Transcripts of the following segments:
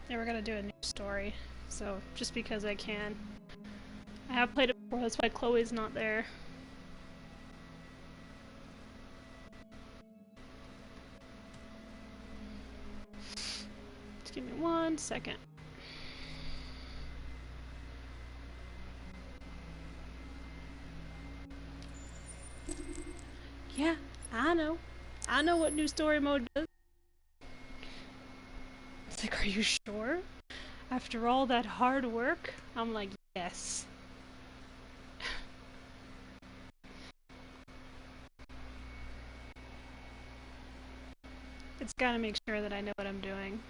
Yeah, we're gonna do a new story. So, just because I can. I have played it before, that's why Chloe's not there. Just give me 1 second. Yeah, I know. I know what new story mode does. It's like, are you sure? After all that hard work? I'm like, yes. It's gotta make sure that I know what I'm doing.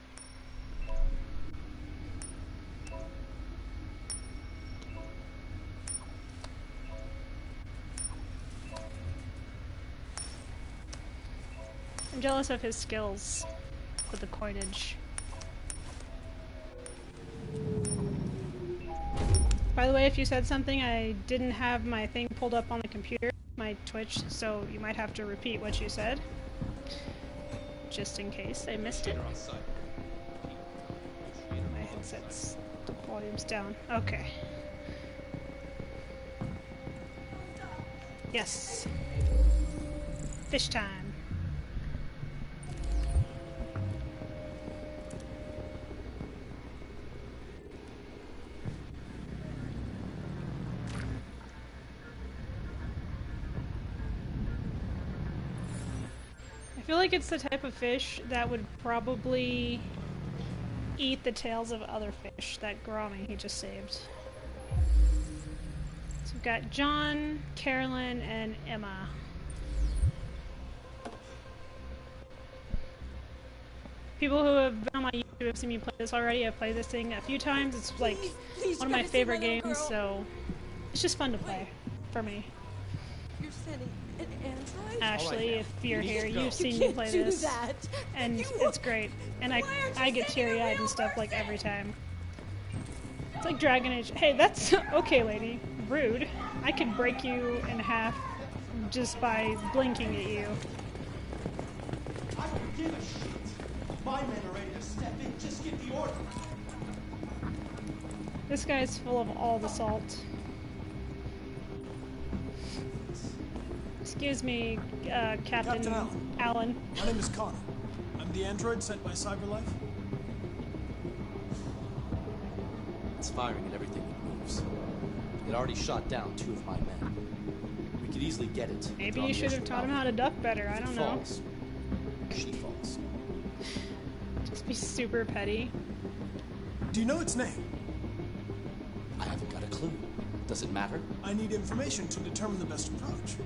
I'm jealous of his skills with the coinage. By the way, if you said something, I didn't have my thing pulled up on the computer, my Twitch, so you might have to repeat what you said. Just in case I missed it. My headset's volume's down. Okay. Yes. Fish time. I feel like it's the type of fish that would probably eat the tails of other fish that Garami he just saved. So we've got John, Carolyn, and Emma. People who have been on my YouTube have seen me play this already. I've played this thing a few times. It's like one of my favorite games, so it's just fun to play for me. You're sending an android? Ashley, if you're here, you've seen me play this, and it's great. And I get teary-eyed and stuff like every time. It's like Dragon Age. Hey, that's okay, lady. Rude. I could break you in half just by blinking at you. I don't give a shit. My men are ready to step in. Just give the order. This guy's full of all the salt. Excuse me, Captain Allen. My name is Connor. I'm the android sent by CyberLife. It's firing at everything that moves. It already shot down 2 of my men. We could easily get it. Maybe you should have taught him how to duck better. I don't know. Falls. She falls. Just be super petty. Do you know its name? I haven't got a clue. Does it matter? I need information to determine the best approach.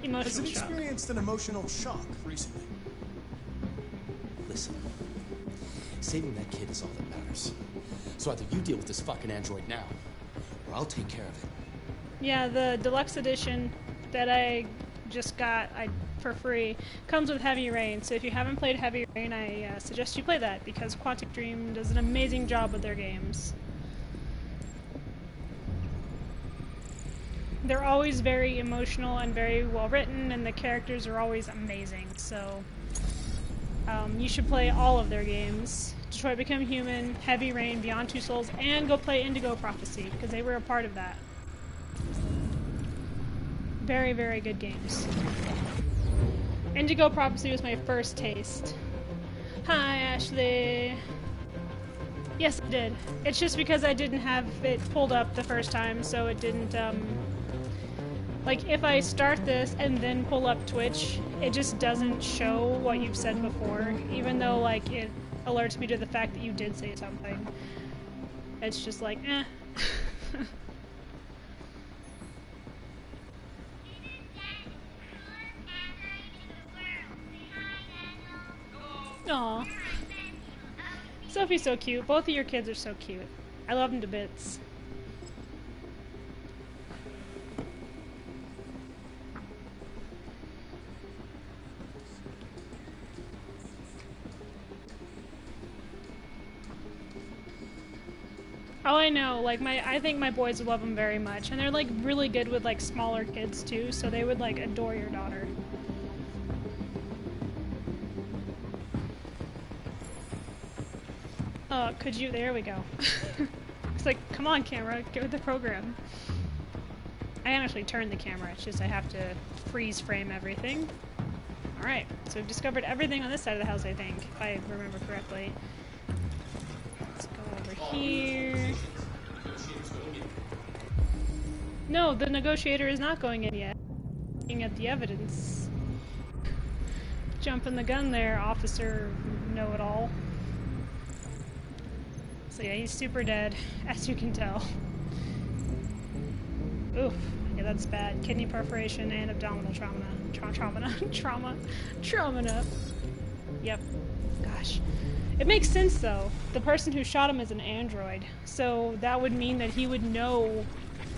Emotional Has it shock. experienced an emotional shock recently? Listen. Saving that kid is all that matters. So either you deal with this fucking android now, or I'll take care of it. Yeah, the deluxe edition that I just got for free comes with Heavy Rain. So if you haven't played Heavy Rain, I suggest you play that because Quantic Dream does an amazing job with their games. They're always very emotional and very well written, and the characters are always amazing. So you should play all of their games. Detroit Become Human, Heavy Rain, Beyond Two Souls, and go play Indigo Prophecy, because they were a part of that. Very, very good games. Indigo Prophecy was my first taste. Hi, Ashley. Yes, I did. It's just because I didn't have it pulled up the first time, so it didn't, like, if I start this and then pull up Twitch, it just doesn't show what you've said before, even though, like, it alerts me to the fact that you did say something. It's just like, eh. Aw. Sophie's so cute. Both of your kids are so cute. I love them to bits. Oh, I know. Like, I think my boys would love them very much. And they're, like, really good with, like, smaller kids, too, so they would, like, adore your daughter. Could you? There we go. It's like, come on, camera, get with the program. I can actually turn the camera, it's just I have to freeze frame everything. Alright, so we've discovered everything on this side of the house, I think, if I remember correctly. Let's go over here. No, the negotiator is not going in yet. Looking at the evidence. Jumping the gun there, officer know-it-all. So yeah, he's super dead, as you can tell. Oof, yeah, that's bad. Kidney perforation and abdominal trauma. Trauma. Yep. Gosh. It makes sense, though. The person who shot him is an android, so that would mean that he would know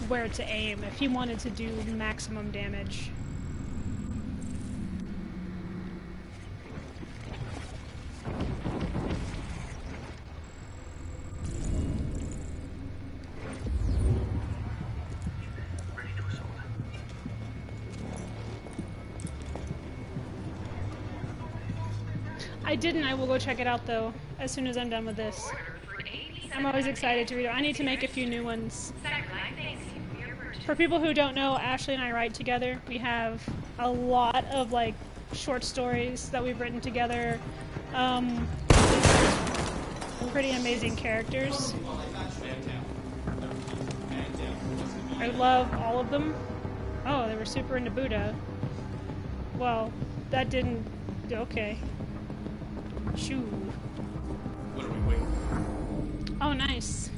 where to aim if he wanted to do maximum damage. I didn't. I will go check it out, though, as soon as I'm done with this. I'm always excited to read it. I need to make a few new ones. For people who don't know, Ashley and I write together. We have a lot of, like, short stories that we've written together. Pretty amazing characters. I love all of them. Oh, they were super into Buddha. Well, that didn't... Okay. Shoo. What are we waiting? Oh, nice.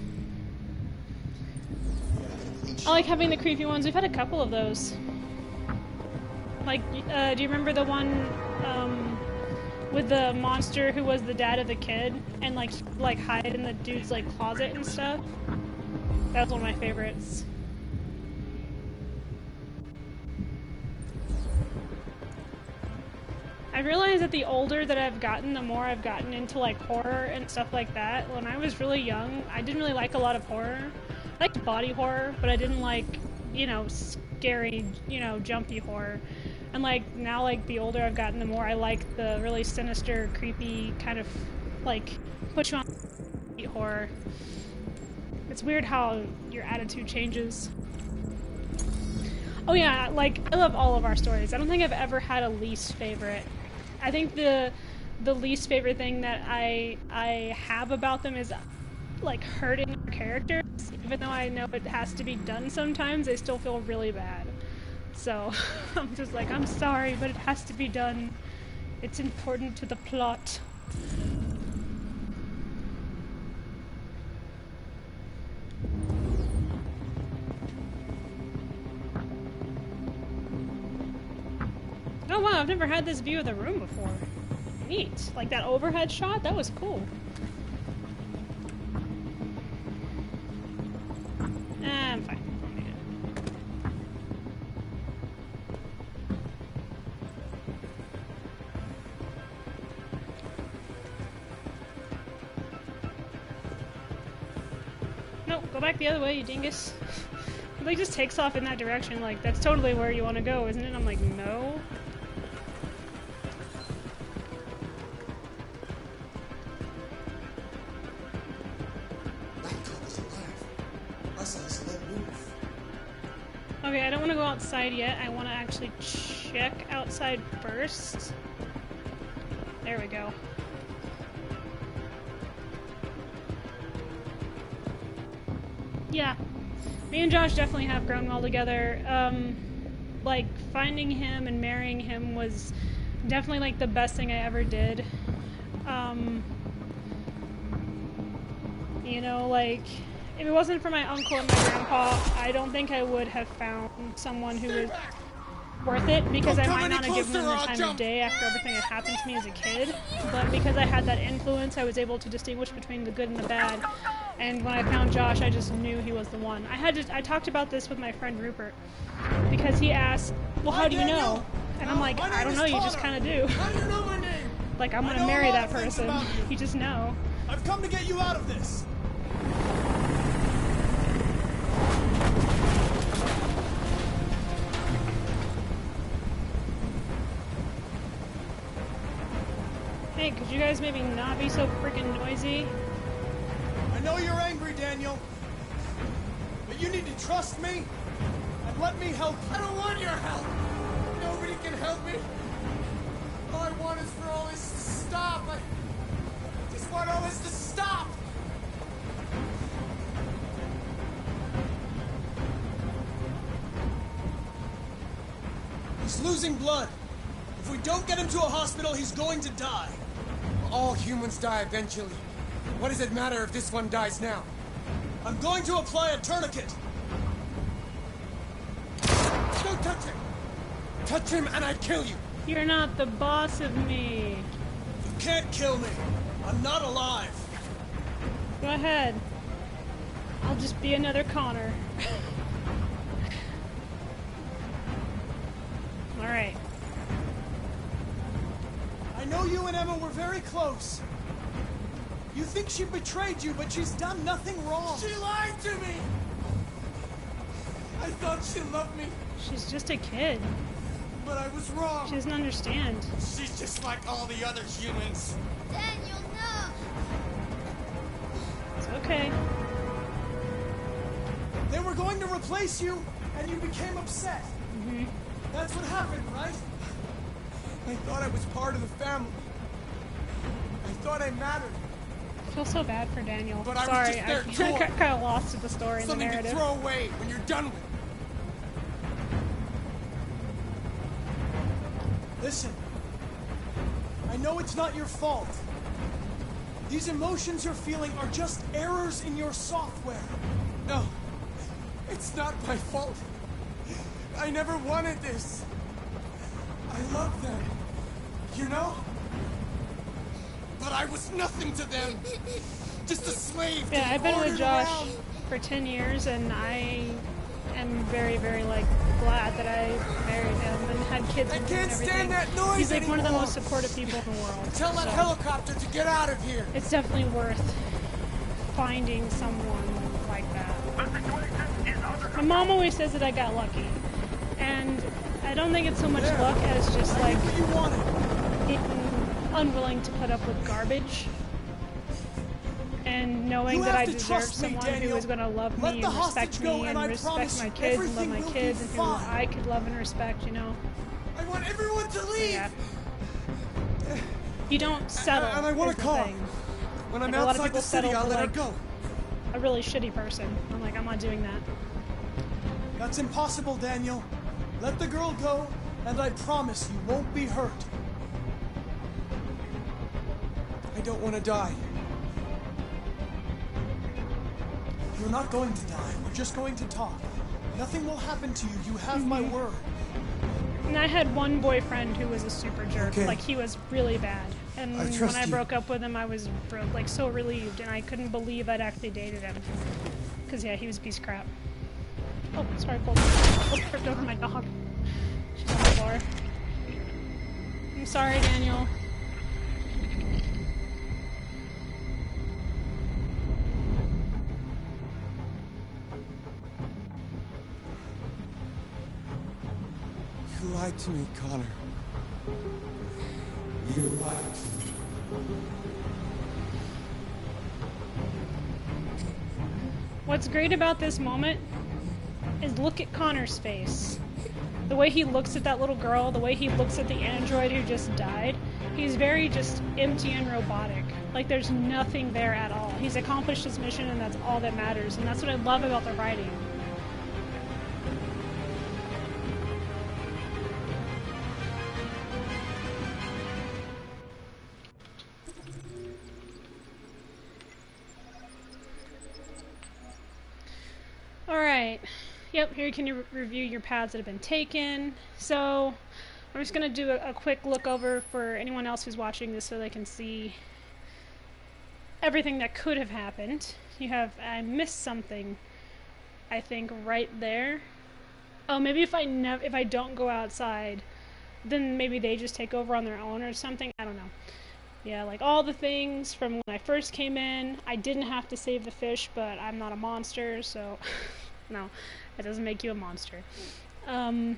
I like having the creepy ones. We've had a couple of those. Like, do you remember the one with the monster who was the dad of the kid and like hide in the dude's like closet and stuff? That was one of my favorites. I realized that the older that I've gotten, the more I've gotten into like horror and stuff like that. When I was really young, I didn't really like a lot of horror. I liked body horror, but I didn't like, you know, scary, you know, jumpy horror. And like now, like the older I've gotten, the more I like the really sinister, creepy kind of like put you on horror. It's weird how your attitude changes. Oh yeah, like I love all of our stories. I don't think I've ever had a least favorite. I think the least favorite thing that I have about them is like hurting characters. Even though I know it has to be done sometimes, I still feel really bad. So I'm just like, I'm sorry, but it has to be done. It's important to the plot. Oh wow, I've never had this view of the room before. Neat. Like that overhead shot? That was cool. I'm fine. No, go back the other way, you dingus. He like just takes off in that direction, like that's totally where you want to go, isn't it? I'm like, no. Okay, I don't want to go outside yet. I want to actually check outside first. There we go. Yeah, me and Josh definitely have grown well together. Like, finding him and marrying him was definitely, like, the best thing I ever did. You know, like, if it wasn't for my uncle and my grandpa, I don't think I would have found someone who was worth it, because I might not have given them the time of day after everything that happened to me as a kid. But because I had that influence, I was able to distinguish between the good and the bad. And when I found Josh, I just knew he was the one. I talked about this with my friend Rupert, because he asked, well, how do you know? And I'm like, I don't know, you just kind of do. How do you know my name? Like, I'm gonna marry that person. You just know. I've come to get you out of this. Hey, could you guys maybe not be so freaking noisy? I know you're angry, Daniel. But you need to trust me and let me help you. I don't want your help. Nobody can help me. All I want is for all this to stop. I just want all this to stop. He's losing blood. If we don't get him to a hospital, he's going to die. All humans die eventually. What does it matter if this one dies now? I'm going to apply a tourniquet. Don't touch him! Touch him and I kill you! You're not the boss of me. You can't kill me. I'm not alive. Go ahead. I'll just be another Connor. Alright. I know you and Emma were very close. You think she betrayed you, but she's done nothing wrong. She lied to me! I thought she loved me, She's just a kid. but I was wrong. She doesn't understand. She's just like all the other humans. Daniel, no! It's okay. They were going to replace you, and you became upset. Mm-hmm. That's what happened, right? I thought I was part of the family. I thought I mattered. I feel so bad for Daniel. But I was Sorry, just their I tool. kind of lost to the story and the Something to narrative. throw away when you're done with it. Listen. I know it's not your fault. These emotions you're feeling are just errors in your software. No, it's not my fault. I never wanted this. I love them, you know? But I was nothing to them. Just a slave. Yeah, I've been with ordered Josh around. for 10 years, and I am very, very, like, glad that I married him and had kids I with him and can't everything. stand that noise He's, like, one of the anymore. most supportive people in the world. Tell that so helicopter to get out of here. it's definitely worth finding someone like that. My mom always says that I got lucky, and I don't think it's so much luck as just, like, What you wanted. being unwilling to put up with garbage. And knowing You that have I to deserve trust me, someone who Daniel. is going to love Let me the and respect hostage go, me and and I respect promise my you, kids and love everything my will kids be and who fine. I could love and respect, you know? I want everyone to leave. Yeah. You don't settle. And I want is a the car. thing. When I'm Like, a lot of outside people the city, settle I'll for, let her like, go. A really shitty person. I'm like, I'm not doing that. That's impossible, Daniel. Let the girl go, and I promise you won't be hurt. I don't want to die. You're not going to die. We're just going to talk. Nothing will happen to you. You have my word. And I had one boyfriend who was a super jerk. Okay. Like, he was really bad. And I when trust I you. broke up with him, I was like so relieved, and I couldn't believe I'd actually dated him. Because, yeah, he was a piece of crap. Oh, sorry, Cole. Oh, tripped over my dog. She's on the floor. I'm sorry, Daniel. You lied to me, Connor. You lied to me. What's great about this moment is look at Connor's face. The way he looks at that little girl, the way he looks at the android who just died, he's very just empty and robotic. Like, there's nothing there at all. He's accomplished his mission, and that's all that matters. And that's what I love about the writing. Alright. Yep, here you can review your paths that have been taken. So, I'm just going to do a quick look over for anyone else who's watching this so they can see everything that could have happened. You have, I missed something, I think, right there. Oh, maybe if I don't go outside, then maybe they just take over on their own or something. I don't know. Yeah, like all the things from when I first came in, I didn't have to save the fish, but I'm not a monster, so no, that doesn't make you a monster. Paths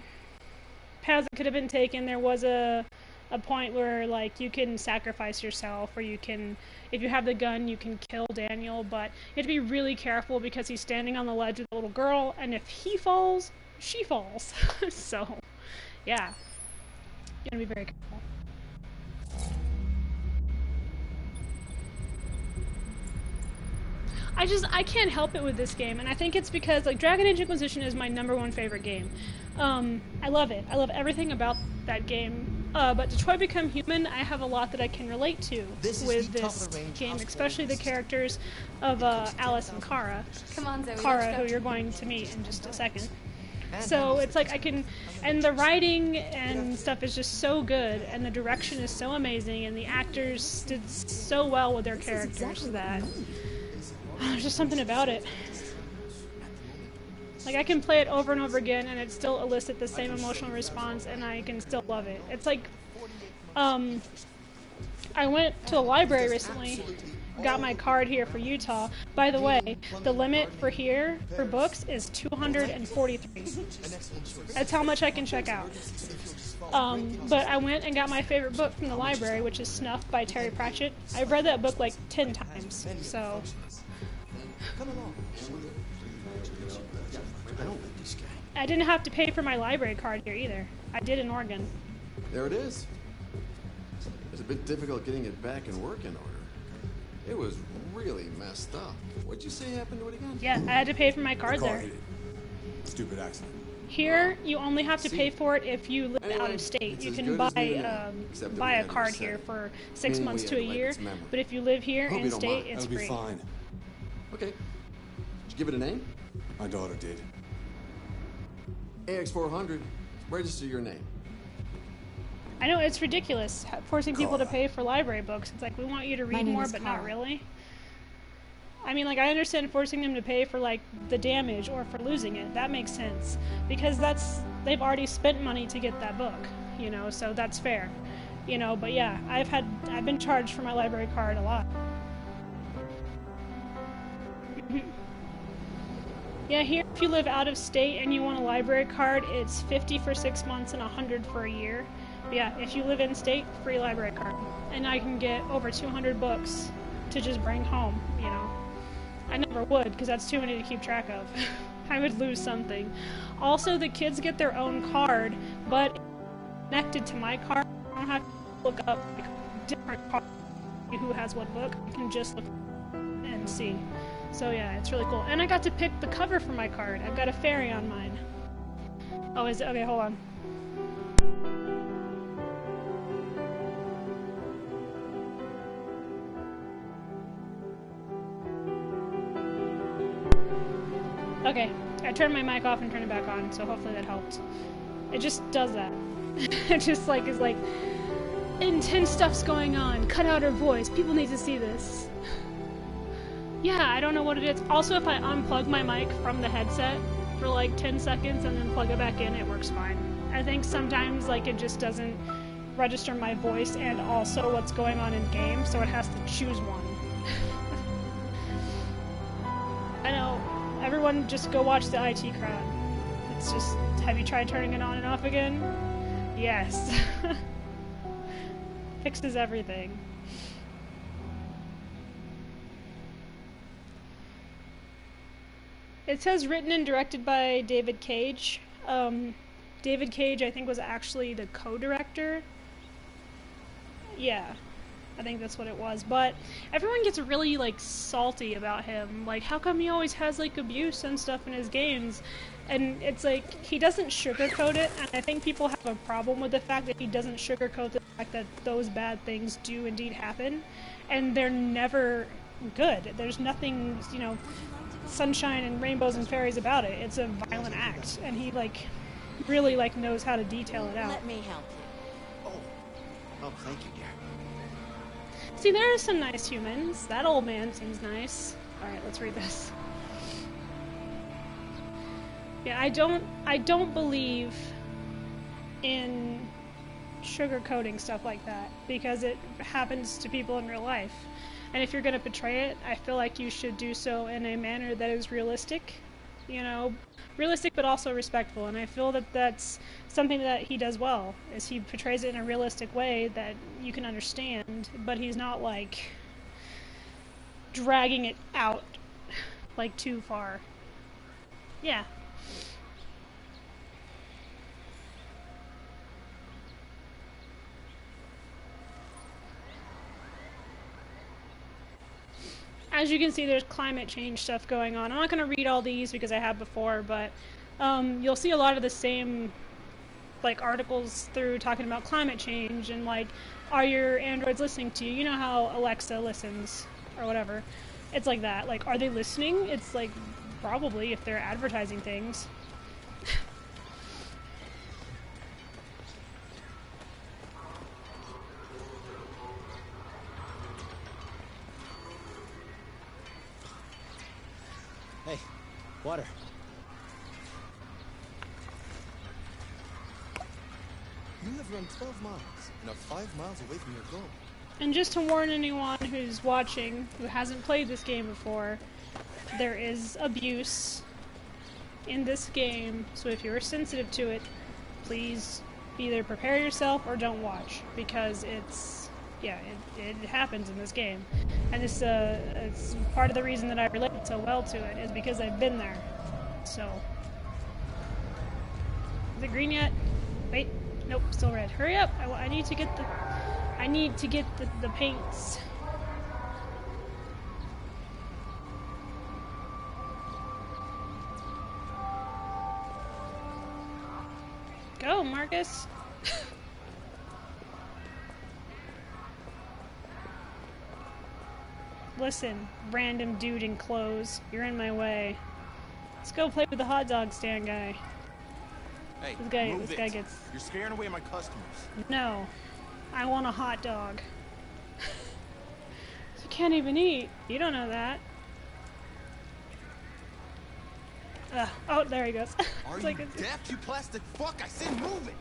that could have been taken. There was a a point where like you can sacrifice yourself, or you can, if you have the gun, you can kill Daniel, but you have to be really careful because he's standing on the ledge with a little girl, and if he falls, she falls. So, yeah, you gotta be very careful. I can't help it with this game, and I think it's because, like, Dragon Age Inquisition is my #1 favorite game. I love it. I love everything about that game. But Detroit Become Human, I have a lot that I can relate to with this game, especially the characters of Alice and Kara. Come on, Zoe. Kara, who you're going to meet in just a second. So it's like I can, and the writing and stuff is just so good, and the direction is so amazing, and the actors did so well with their characters that there's just something about it. Like, I can play it over and over again and it still elicit the same emotional response, and I can still love it. It's like, I went to the library recently, got my card here for Utah. By the way, the limit for here, for books, is 243. That's how much I can check out. But I went and got my favorite book from the library, which is Snuff by Terry Pratchett. I've read that book like 10 times, so... I didn't have to pay for my library card here either. I did in Oregon. There it is. It's a bit difficult getting it back in working order. It was really messed up. What'd you say happened to it again? Yeah, I had to pay for my card there. Stupid accident. Here, you only have to pay for it if you live out of state. You can buy a card here for 6 months to a year, but if you live here in state, it's free. That'll be fine. Okay. Did you give it a name? My daughter did. AX400. Register your name. I know, it's ridiculous forcing people to pay for library books. It's like, we want you to read more, but not really. I mean, like, I understand forcing them to pay for, like, the damage or for losing it. That makes sense. Because they've already spent money to get that book, you know, so that's fair. You know, but yeah, I've been charged for my library card a lot. Yeah, here, if you live out of state and you want a library card, it's $50 for 6 months and $100 for a year. But yeah, if you live in state, free library card. And I can get over 200 books to just bring home, you know. I never would, because that's too many to keep track of. I would lose something. Also, the kids get their own card, but connected to my card, I don't have to look up like, different cards, who has what book. I can just look and see. So yeah, it's really cool. And I got to pick the cover for my card. I've got a fairy on mine. Oh, is it? Okay, hold on. Okay, I turned my mic off and turned it back on, so hopefully that helped. It just does that. It just like is like, intense stuff's going on. Cut out her voice. People need to see this. Yeah, I don't know what it is. Also, if I unplug my mic from the headset for like 10 seconds and then plug it back in, it works fine. I think sometimes like it just doesn't register my voice and also what's going on in game, so it has to choose one. I know. Everyone just go watch the IT Crowd. It's just, have you tried turning it on and off again? Yes. Fixes everything. It says written and directed by David Cage. David Cage, I think, was actually the co-director. Yeah, I think that's what it was. But everyone gets really, like, salty about him. Like, how come he always has, like, abuse and stuff in his games? And it's like, he doesn't sugarcoat it, and I think people have a problem with the fact that he doesn't sugarcoat the fact that those bad things do indeed happen. And they're never good. There's nothing, you know, sunshine and rainbows and fairies about it. It's a violent act, and he like really like knows how to detail it out. Let me help you. Oh, thank you, dear. See, there are some nice humans. That old man seems nice. All right, let's read this. Yeah, I don't believe in sugarcoating stuff like that because it happens to people in real life. And if you're going to portray it, I feel like you should do so in a manner that is realistic, you know, realistic but also respectful. And I feel that that's something that he does well, is he portrays it in a realistic way that you can understand, but he's not like dragging it out like too far. Yeah. As you can see, there's climate change stuff going on. I'm not going to read all these because I have before, but you'll see a lot of the same like articles through talking about climate change and like, are your androids listening to you? You know how Alexa listens or whatever. It's like that. Like, are they listening? It's like, probably, if they're advertising things. Hey, water. You have run 12 miles and are 5 miles away from your goal. And just to warn anyone who's watching who hasn't played this game before, there is abuse in this game, so if you're sensitive to it, please either prepare yourself or don't watch, because it's, yeah, it happens in this game. And it's part of the reason that I relate so well to it, is because I've been there. So, is it green yet? Wait, nope, still red. Hurry up, I need to get the paints. Go, Marcus. Listen, random dude in clothes, you're in my way. Let's go play with the hot dog stand guy. Hey, This guy gets... You're scaring away my customers. No. I want a hot dog. You can't even eat. You don't know that. Oh, there he goes. Are It's you like deaf, you plastic fuck? I said move it!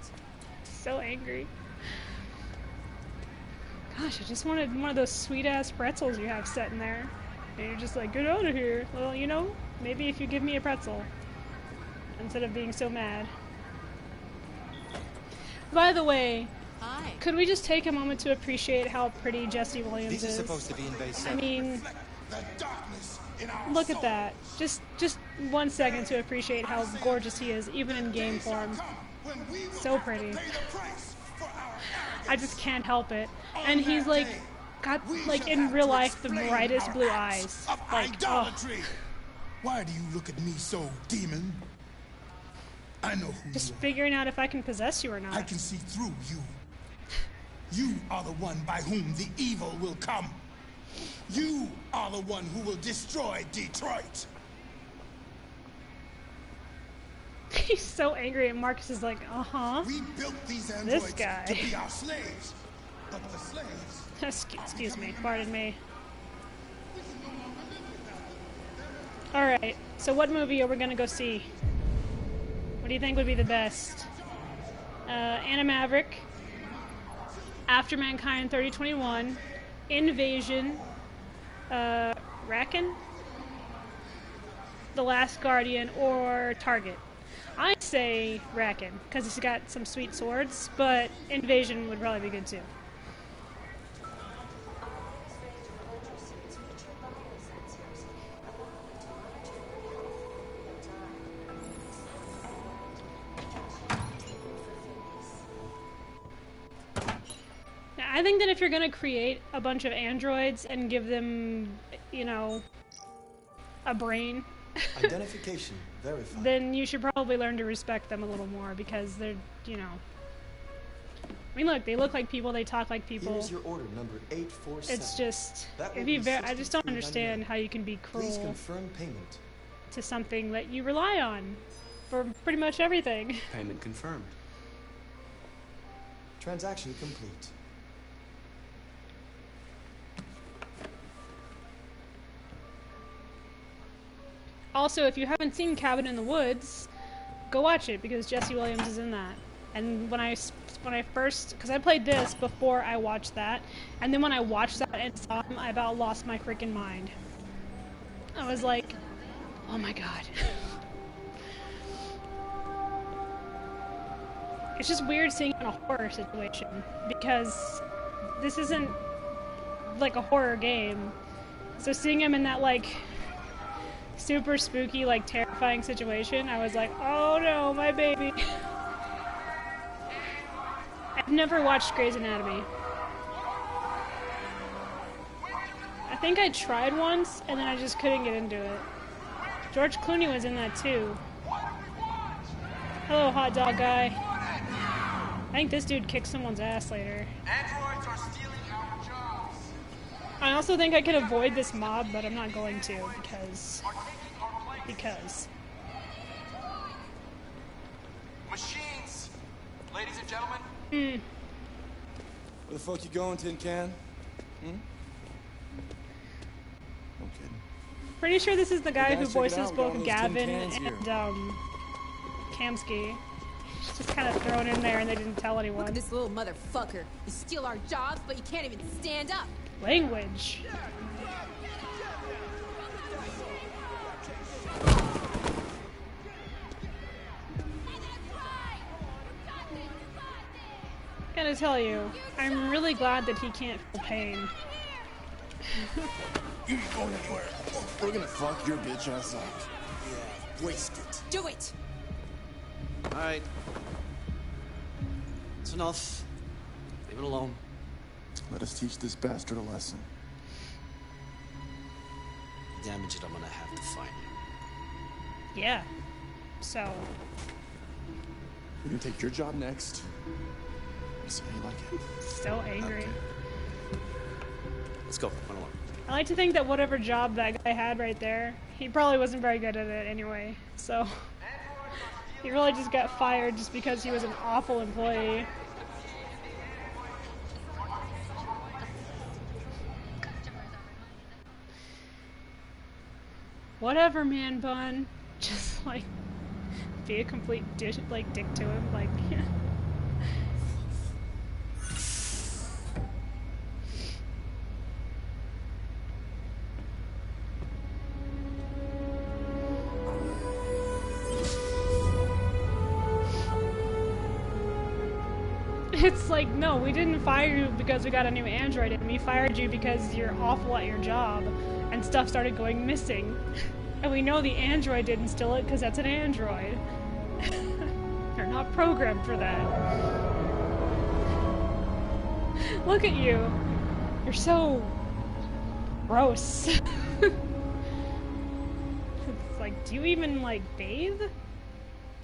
so angry. Gosh, I just wanted one of those sweet-ass pretzels you have sitting there. And you're just like, get out of here. Well, you know, maybe if you give me a pretzel. Instead of being so mad. By the way, Hi. could we just take a moment to appreciate how pretty Jesse Williams These are is? supposed to be in base I 7. mean, look at that. Just 1 second to appreciate how gorgeous he is, even in game form. So pretty. I just can't help it. And he's like, got like in real life the brightest blue eyes. Like, oh. Why do you look at me so, demon? I know who Just you are. figuring out if I can possess you or I not. can see through you. You are the one by whom the evil will come. You are the one who will destroy Detroit. He's so angry, and Marcus is like, uh-huh. We built these androids guy. to be our slaves. But the slaves... Excuse me, pardon me. Alright, so what movie are we gonna go see? What do you think would be the best? Anna Maverick, After Mankind 3021, Invasion, Racken, The Last Guardian, or Target? I say Racken, because it's got some sweet swords, but Invasion would probably be good too. I think that if you're going to create a bunch of androids and give them, you know, a brain, Identification verified. then you should probably learn to respect them a little more, because they're, you know... I mean, look, they look like people, they talk like people. Here's your order, number 847. It's just... That will If you be I just don't understand $63.99. how you can be Please cruel confirm payment. to something that you rely on for pretty much everything. Payment confirmed. Transaction complete. Also, if you haven't seen Cabin in the Woods, go watch it, because Jesse Williams is in that. And when I first, because I played this before I watched that, and then when I watched that and saw him, I about lost my freaking mind. I was like, oh my god. It's just weird seeing him in a horror situation because this isn't like a horror game. So seeing him in that like super spooky, like terrifying situation, I was like, oh no, my baby. I've never watched Grey's Anatomy. I think I tried once and then I just couldn't get into it. George Clooney was in that too. Hello, hot dog guy. I think this dude kicks someone's ass later. Androids are stealing our jobs. I also think I could avoid this mob, but I'm not going to because. Machines, ladies and gentlemen. Where the fuck you going, Tin Can? Okay. Pretty sure this is the guy who guys, check it voices out, we got one both of those tin Gavin cans and here. Kamsky. Just kind of thrown in there and they didn't tell anyone. Look at this little motherfucker. You steal our jobs, but you can't even stand up. Language. Gotta tell you, I'm really glad that he can't feel pain. You ain't going anywhere. We're gonna fuck your bitch ass up. Yeah, waste it. Do it! Alright. It's enough. Leave it alone. Let us teach this bastard a lesson. Damage it, I'm gonna have to find you. Yeah. So, We're gonna take your job next. See how you like it. still angry. Okay. Let's go. Run along. I like to think that whatever job that guy had right there, he probably wasn't very good at it anyway. So, he really just got fired just because he was an awful employee. Whatever, man bun. Just like be a complete dick to him, like. It's like, no, we didn't fire you because we got a new android in. We fired you because you're awful at your job and stuff started going missing. And we know the android didn't steal it because that's an android. You're not programmed for that. Look at you. You're so gross. It's like, do you even, like, bathe?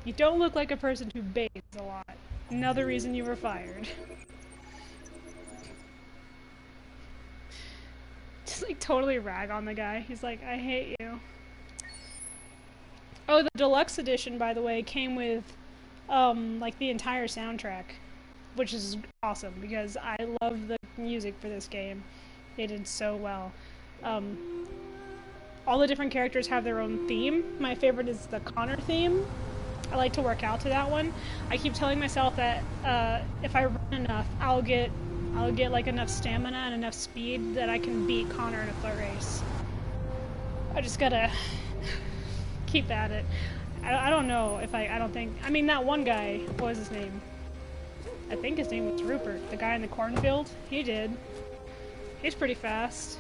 You don't look like a person who bathes a lot. Another reason you were fired. Just like totally rag on the guy. He's like, I hate you. Oh, the deluxe edition, by the way, came with like the entire soundtrack, which is awesome because I love the music for this game. They did so well. All the different characters have their own theme. My favorite is the Connor theme. I like to work out to that one. I keep telling myself that if I run enough, I'll get like enough stamina and enough speed that I can beat Connor in a foot race. I just gotta keep at it. I don't know if I don't think. I mean, that one guy. What was his name? I think his name was Rupert. The guy in the cornfield. He did. He's pretty fast.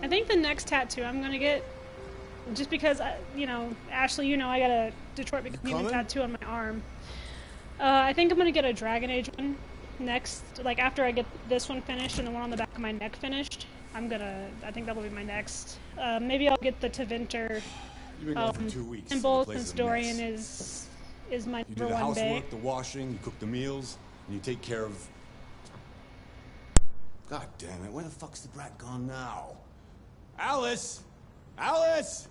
I think the next tattoo I'm gonna get, just because, you know, Ashley, you know I got a Detroit Become Human tattoo on my arm. I think I'm gonna get a Dragon Age one next, like after I get this one finished and the one on the back of my neck finished. I think that'll be my next. Maybe I'll get the Tevinter You've been gone for 2 weeks. symbol, since Dorian is my You do number the one bae. housework, the washing, you cook the meals, and you take care of... God damn it, where the fuck's the brat gone now? Alice! Alice!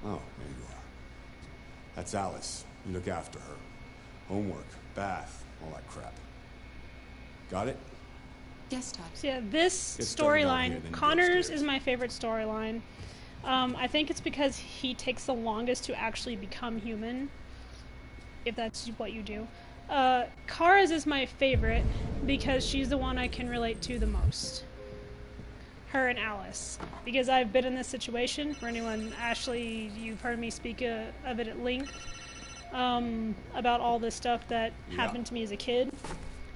Oh, there you are. That's Alice. You look after her. Homework, bath, all that crap. Got it? Yes, Tops. Yeah, this Get started out here, storyline, then you go Connor's upstairs. is my favorite storyline. I think it's because he takes the longest to actually become human, if that's what you do. Kara's is my favorite because she's the one I can relate to the most. Her and Alice. Because I've been in this situation. For anyone, Ashley, you've heard me speak of it at length. About all the stuff that happened to me as a kid.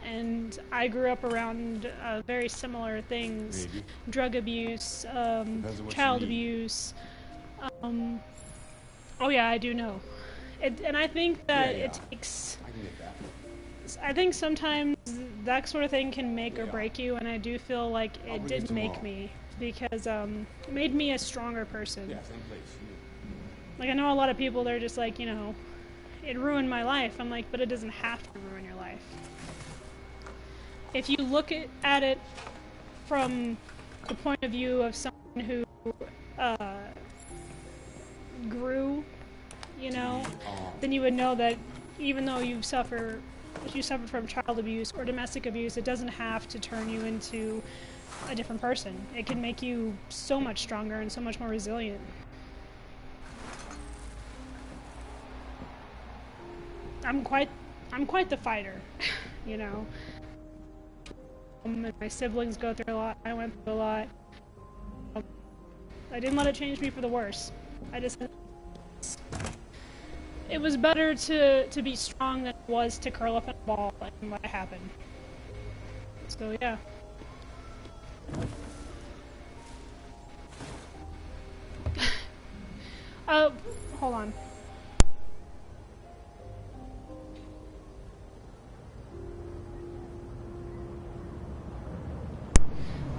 And I grew up around very similar things. Maybe. Drug abuse, Depends on what child you need. abuse. Oh yeah, I do know. And I think that it takes... I can get that. I think sometimes that sort of thing can make or break you, and I do feel like I'll it bring did it make tomorrow. me, because it made me a stronger person. Yeah, same place. Like, I know a lot of people, they're just like, you know, it ruined my life. I'm like, but it doesn't have to ruin your life. If you look at it from the point of view of someone who grew, you know, then you would know that even though you suffer from child abuse or domestic abuse, it doesn't have to turn you into a different person. It can make you so much stronger and so much more resilient. I'm quite the fighter, you know. My siblings go through a lot. I went through a lot. I didn't let it change me for the worse. I just... It was better to be strong than it was to curl up in a ball and let it happen. So yeah. Hold on.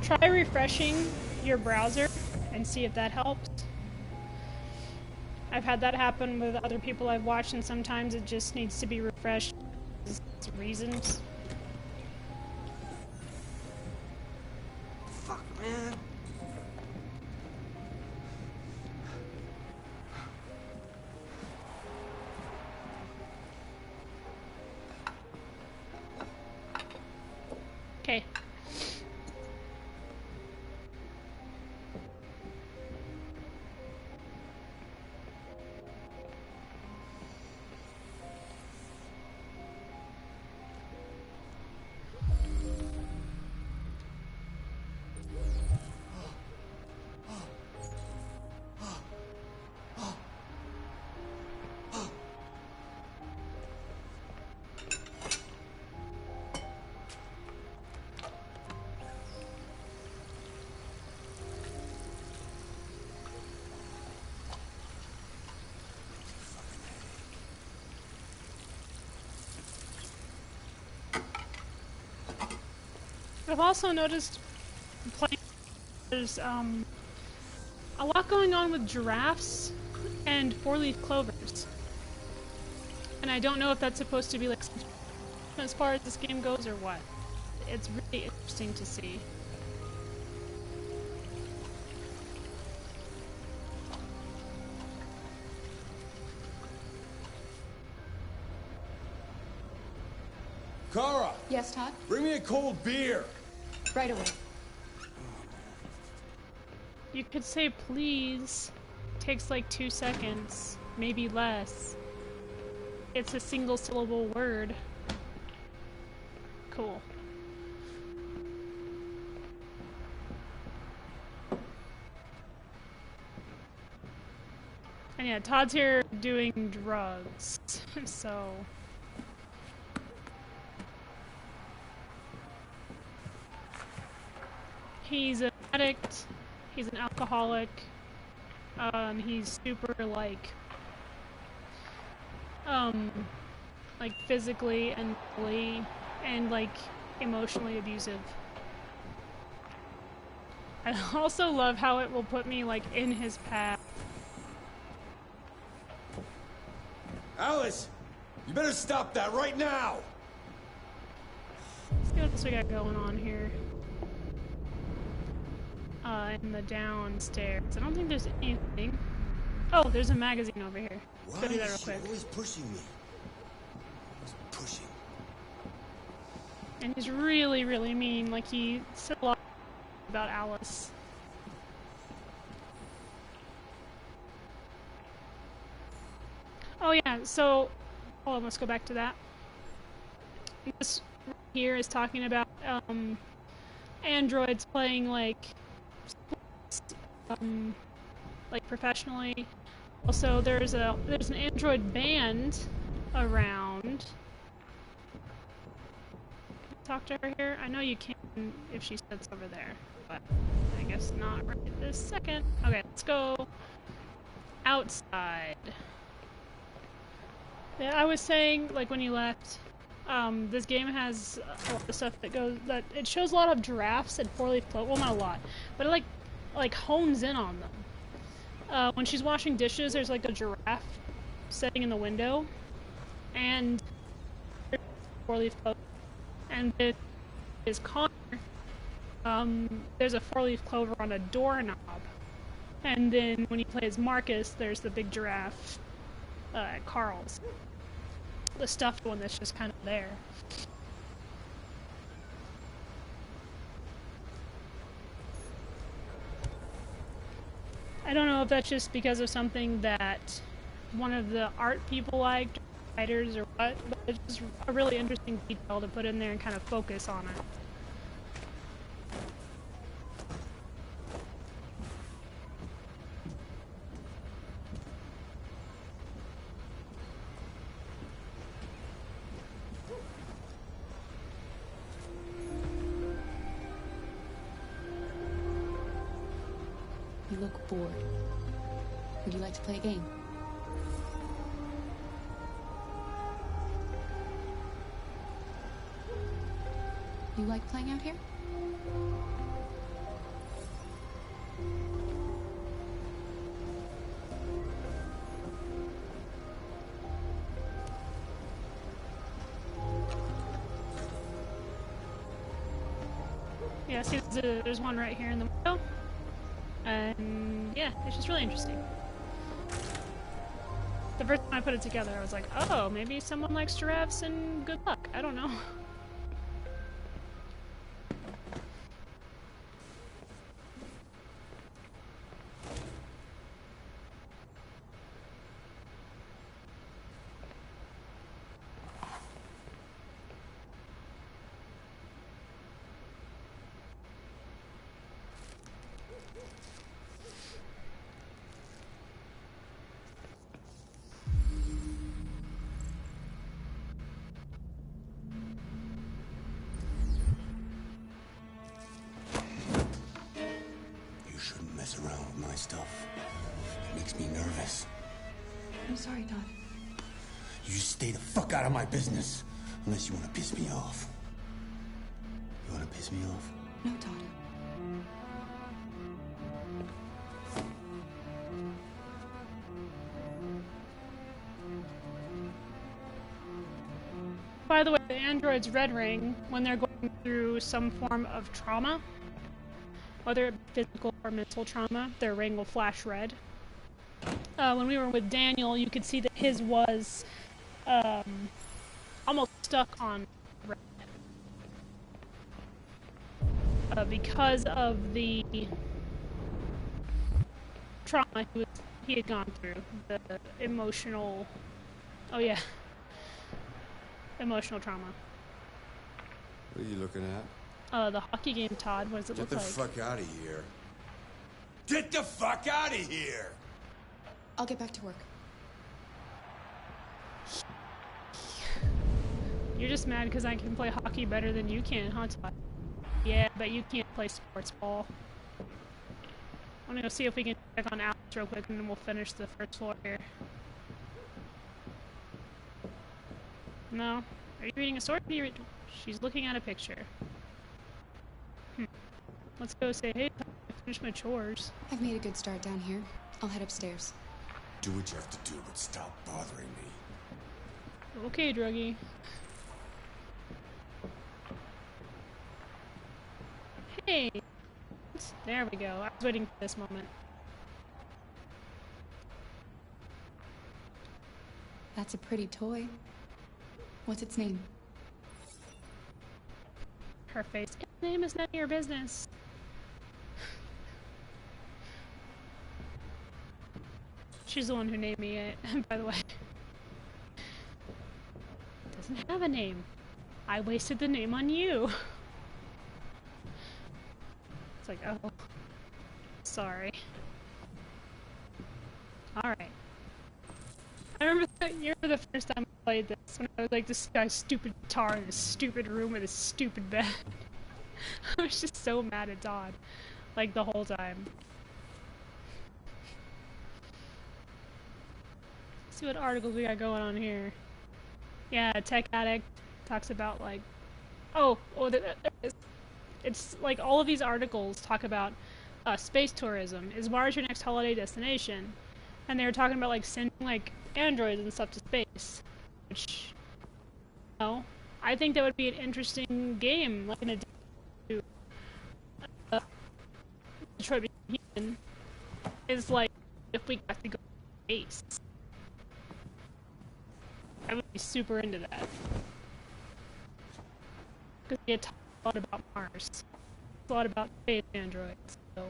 Try refreshing your browser and see if that helps. I've had that happen with other people I've watched, and sometimes it just needs to be refreshed for reasons. Fuck, man. Okay. I've also noticed playing there's a lot going on with giraffes and four-leaf clovers. And I don't know if that's supposed to be like as far as this game goes or what. It's really interesting to see. Kara, Yes, Todd? bring me a cold beer. Right away. You could say please. Takes like 2 seconds, maybe less. It's a single syllable word. Cool. And yeah, Todd's here doing drugs, so... He's an addict, he's an alcoholic, he's super, like physically and mentally and, like, emotionally abusive. I also love how it will put me, like, in his path. Alice, you better stop that right now. Let's see what else we got going on here. In the downstairs. I don't think there's anything. Oh, there's a magazine over here. Let's go do that real quick. Always pushing me. Always pushing. And he's really, really mean. Like, he said a lot about Alice. Oh yeah, so... Hold on, let's go back to that. this here is talking about androids playing like professionally. Also, there's an android band around. Talk to her here? I know you can if she sits over there, but I guess not right this second. Okay, let's go outside. Yeah, I was saying, like, when you left, this game has a lot of stuff that it shows a lot of giraffes and four-leaf clover. Well, not a lot, but it like hones in on them. When she's washing dishes, there's like a giraffe sitting in the window, and there's four-leaf clover. And this is Connor. There's a four-leaf clover on a doorknob. And then when he plays Marcus, there's the big giraffe at Carl's. The stuffed one that's just kind of there. I don't know if that's just because of something that one of the art people liked, writers or what, but it's just a really interesting detail to put in there and kind of focus on it. You look bored. Would you like to play a game? You like playing out here? Yeah, see, there's one right here in the window. And yeah, it's just really interesting. The first time I put it together, I was like, oh, maybe someone likes giraffes and good luck. I don't know. Around with my stuff. It makes me nervous. I'm sorry, Todd. You just stay the fuck out of my business. Unless you want to piss me off. You want to piss me off? No, Todd. By the way, the android's red ring, when they're going through some form of trauma, whether it be physical or mental trauma, their ring will flash red. When we were with Daniel, you could see that his was almost stuck on red. Because of the trauma he had gone through, the emotional... Oh yeah. Emotional trauma. What are you looking at? The hockey game, Todd. What does it look like? Get the fuck out of here. Get the fuck out of here! I'll get back to work. You're just mad because I can play hockey better than you can, huh, Todd? Yeah, but you can't play sports ball. I'm gonna go see if we can check on Alex real quick and then we'll finish the first floor here. No? Are you reading a story? She's looking at a picture. Let's go say, hey, I finished my chores. I've made a good start down here. I'll head upstairs. Do what you have to do, but stop bothering me. Okay, druggie. Hey! There we go. I was waiting for this moment. That's a pretty toy. What's its name? Her face. Its name is none of your business. She's the one who named me it, by the way. It doesn't have a name. I wasted the name on you. It's like, oh, sorry. Alright. I remember the first time I played this, when I was like, this guy's stupid guitar in this stupid room with his stupid bed. I was just so mad at Todd, like, the whole time. Let's see what articles we got going on here. Yeah, Tech Addict talks about, like, there it is. It's like all of these articles talk about space tourism. Is Mars your next holiday destination? And they were talking about like sending like androids and stuff to space, which, you know, I think that would be an interesting game, like in addition to Detroit Become Human, is like if we got to go to space. I would be super into that. Because we talk a lot about Mars. A lot about space androids, so...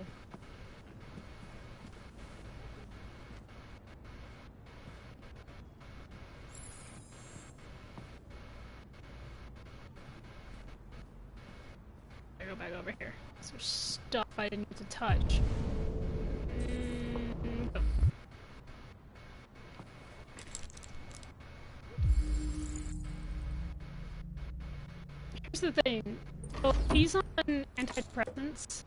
I go back over here. So there's stuff I didn't get to touch. Go. Here's the thing. So he's on antidepressants,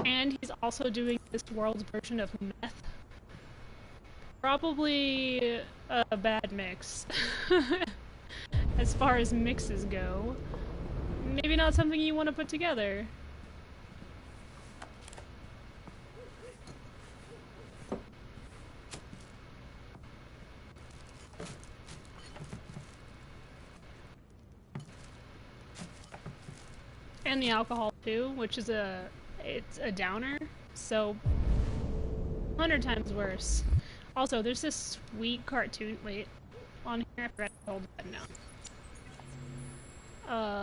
and he's also doing this world's version of meth. Probably a bad mix. As far as mixes go. Maybe not something you want to put together. And the alcohol too, which is it's a downer, so 100 times worse. Also, there's this sweet cartoon, wait, on here, I forgot to hold that now.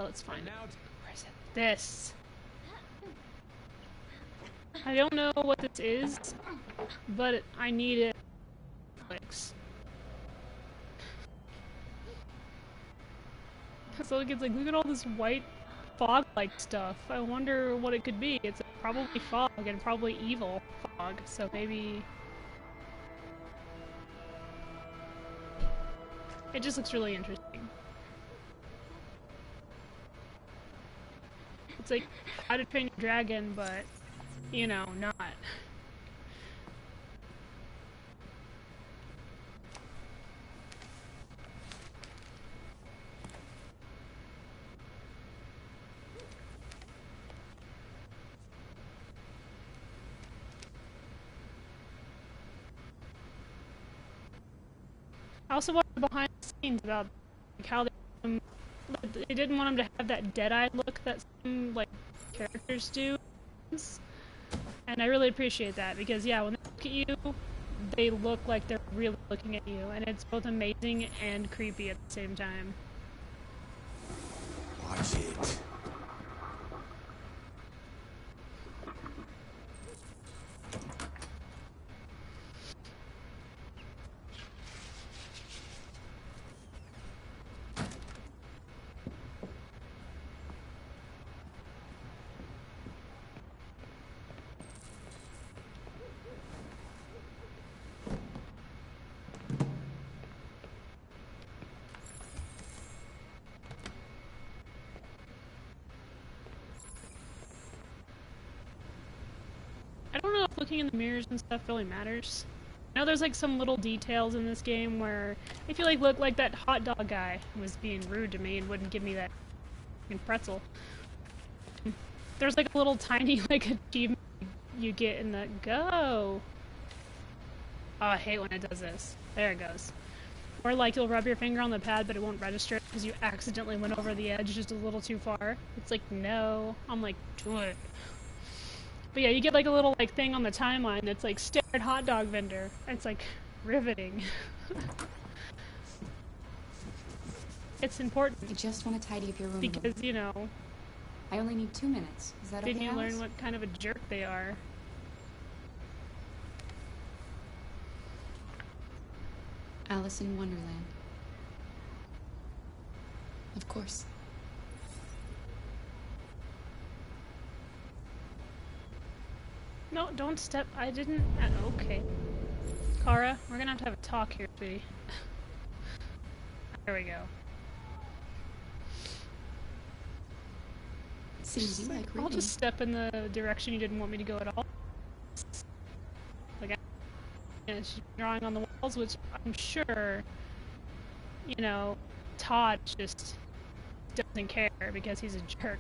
Let's find it. Where is it? This. I don't know what this is, but I need it. So it's like, look at all this white fog-like stuff. I wonder what it could be. It's probably fog and probably evil fog, so maybe... It just looks really interesting. It's like How to Train Your Dragon, but, you know, not. I also watched the behind the scenes about like, how they didn't want him to have that dead-eyed look that some like characters do, and I really appreciate that because yeah, when they look at you, they look like they're really looking at you, and it's both amazing and creepy at the same time. Watch it. I don't know if looking in the mirrors and stuff really matters. I know there's like some little details in this game where if you like look like that hot dog guy was being rude to me and wouldn't give me that pretzel. There's like a little tiny like achievement you get in the go. Oh, I hate when it does this. There it goes. Or like you'll rub your finger on the pad but it won't register because you accidentally went over the edge just a little too far. It's like, no. I'm like, do it. But yeah, you get like a little like thing on the timeline that's like stare at hot dog vendor. It's like riveting. It's important. I just want to tidy up your room. Because, you know, I only need 2 minutes. Is that okay? Then you Alice? learn what kind of a jerk they are. Alice in Wonderland. Of course. No, don't step. I didn't. Okay. Kara, we're gonna have to have a talk here, sweetie. There we go. Seems you like reading. I'll just step in the direction you didn't want me to go at all. Like, and she's drawing on the walls, which I'm sure, you know, Todd just doesn't care because he's a jerk.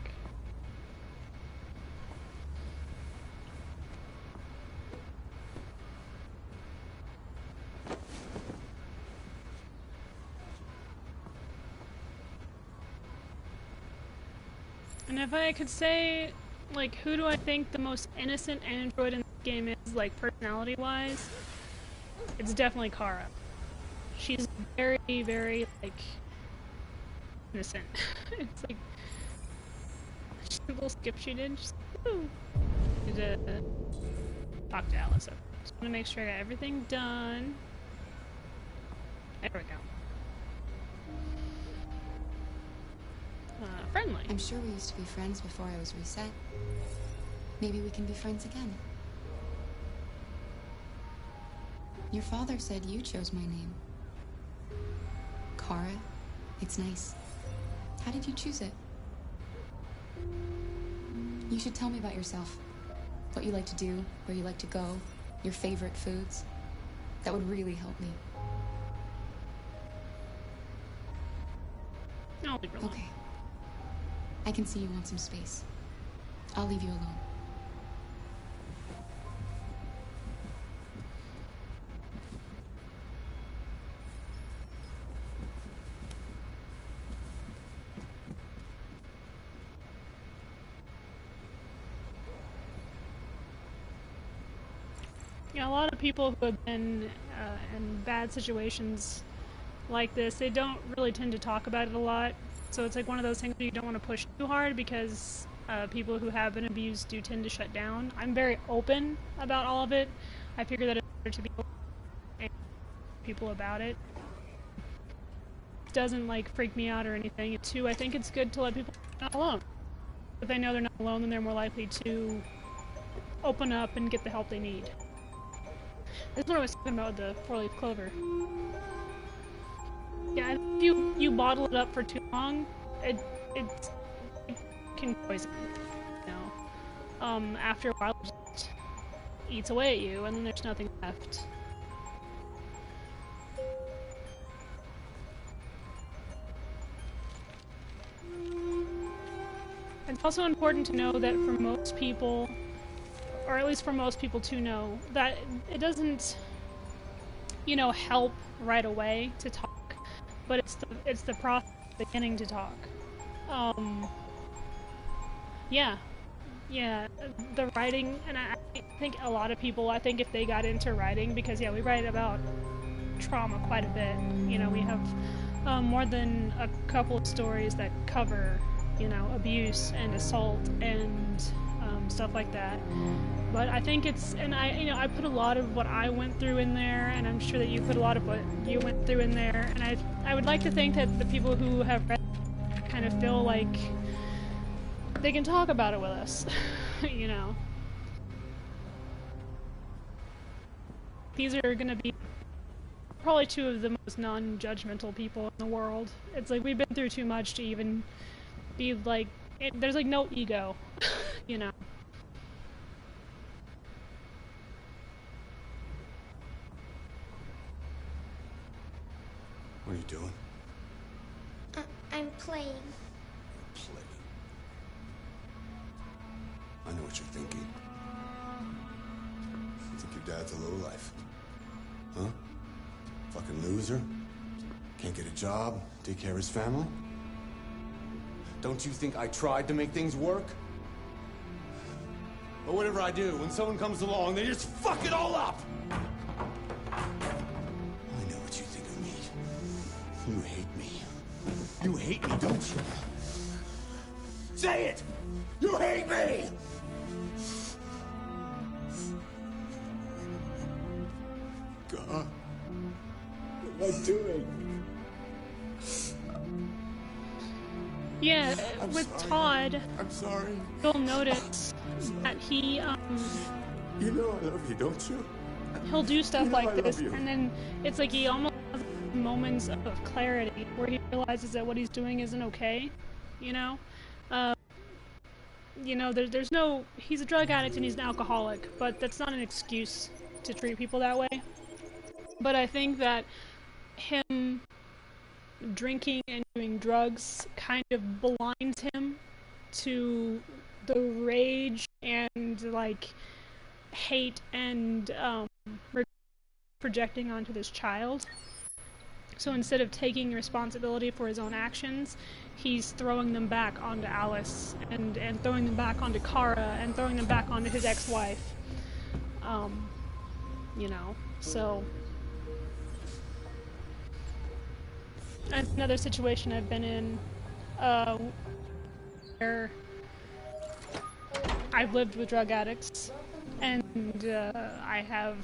And if I could say, like, who do I think the most innocent android in this game is, like, personality-wise? It's definitely Kara. She's very, very, like, innocent. It's like, just a little skip she did, just, woo! Need to talk to Alice. Just want to make sure I got everything done. There we go. Friendly. I'm sure we used to be friends before I was reset. Maybe we can be friends again. Your father said you chose my name. Kara. It's nice. How did you choose it? You should tell me about yourself. What you like to do, where you like to go, your favorite foods. That would really help me. I'll leave her alone. Okay. I can see you want some space. I'll leave you alone. Yeah, a lot of people who have been in bad situations like this, they don't really tend to talk about it a lot. So it's like one of those things where you don't want to push too hard because people who have been abused do tend to shut down. I'm very open about all of it. I figure that it's better to be open and people about it. It doesn't like freak me out or anything. Two, I think it's good to let people know they're not alone. If they know they're not alone, then they're more likely to open up and get the help they need. This is what I was talking about with the four-leaf clover. Yeah, if you bottle it up for too long, it can poison you know. After a while, it just eats away at you, and then there's nothing left. It's also important to know that for most people, or at least for most people to know, that it doesn't, you know, help right away to talk. But it's the process of beginning to talk. Yeah, the writing, and I think a lot of people, I think if they got into writing, because yeah, we write about trauma quite a bit. You know, we have more than a couple of stories that cover, you know, abuse and assault and stuff like that. But I think it's, and I put a lot of what I went through in there, and I'm sure that you put a lot of what you went through in there, and I would like to think that the people who have read kind of feel like they can talk about it with us, you know. These are gonna be probably two of the most non-judgmental people in the world. It's like we've been through too much to even be like, there's like no ego, you know. What are you doing? I'm playing. Play. I know what you're thinking. You think your dad's a lowlife? Huh? Fucking loser? Can't get a job, take care of his family? Don't you think I tried to make things work? But whatever I do, when someone comes along, they just fuck it all up! I know what you think of me. You hate me. You hate me, don't you? Say it! You hate me! God. What am I doing? Yeah, I'm with sorry. Todd, I'm sorry. you'll notice that he, You know I love you, don't you? he'll do stuff You know I like love this, you. and then it's like he almost has moments of clarity where he realizes that what he's doing isn't okay, you know? You know, there's no, he's a drug addict and he's an alcoholic, but that's not an excuse to treat people that way. But I think that him drinking and doing drugs kind of blinds him to the rage and, like, hate and projecting onto this child. So instead of taking responsibility for his own actions, he's throwing them back onto Alice and throwing them back onto Kara and throwing them back onto his ex-wife. You know, so that's another situation I've been in where I've lived with drug addicts, and I have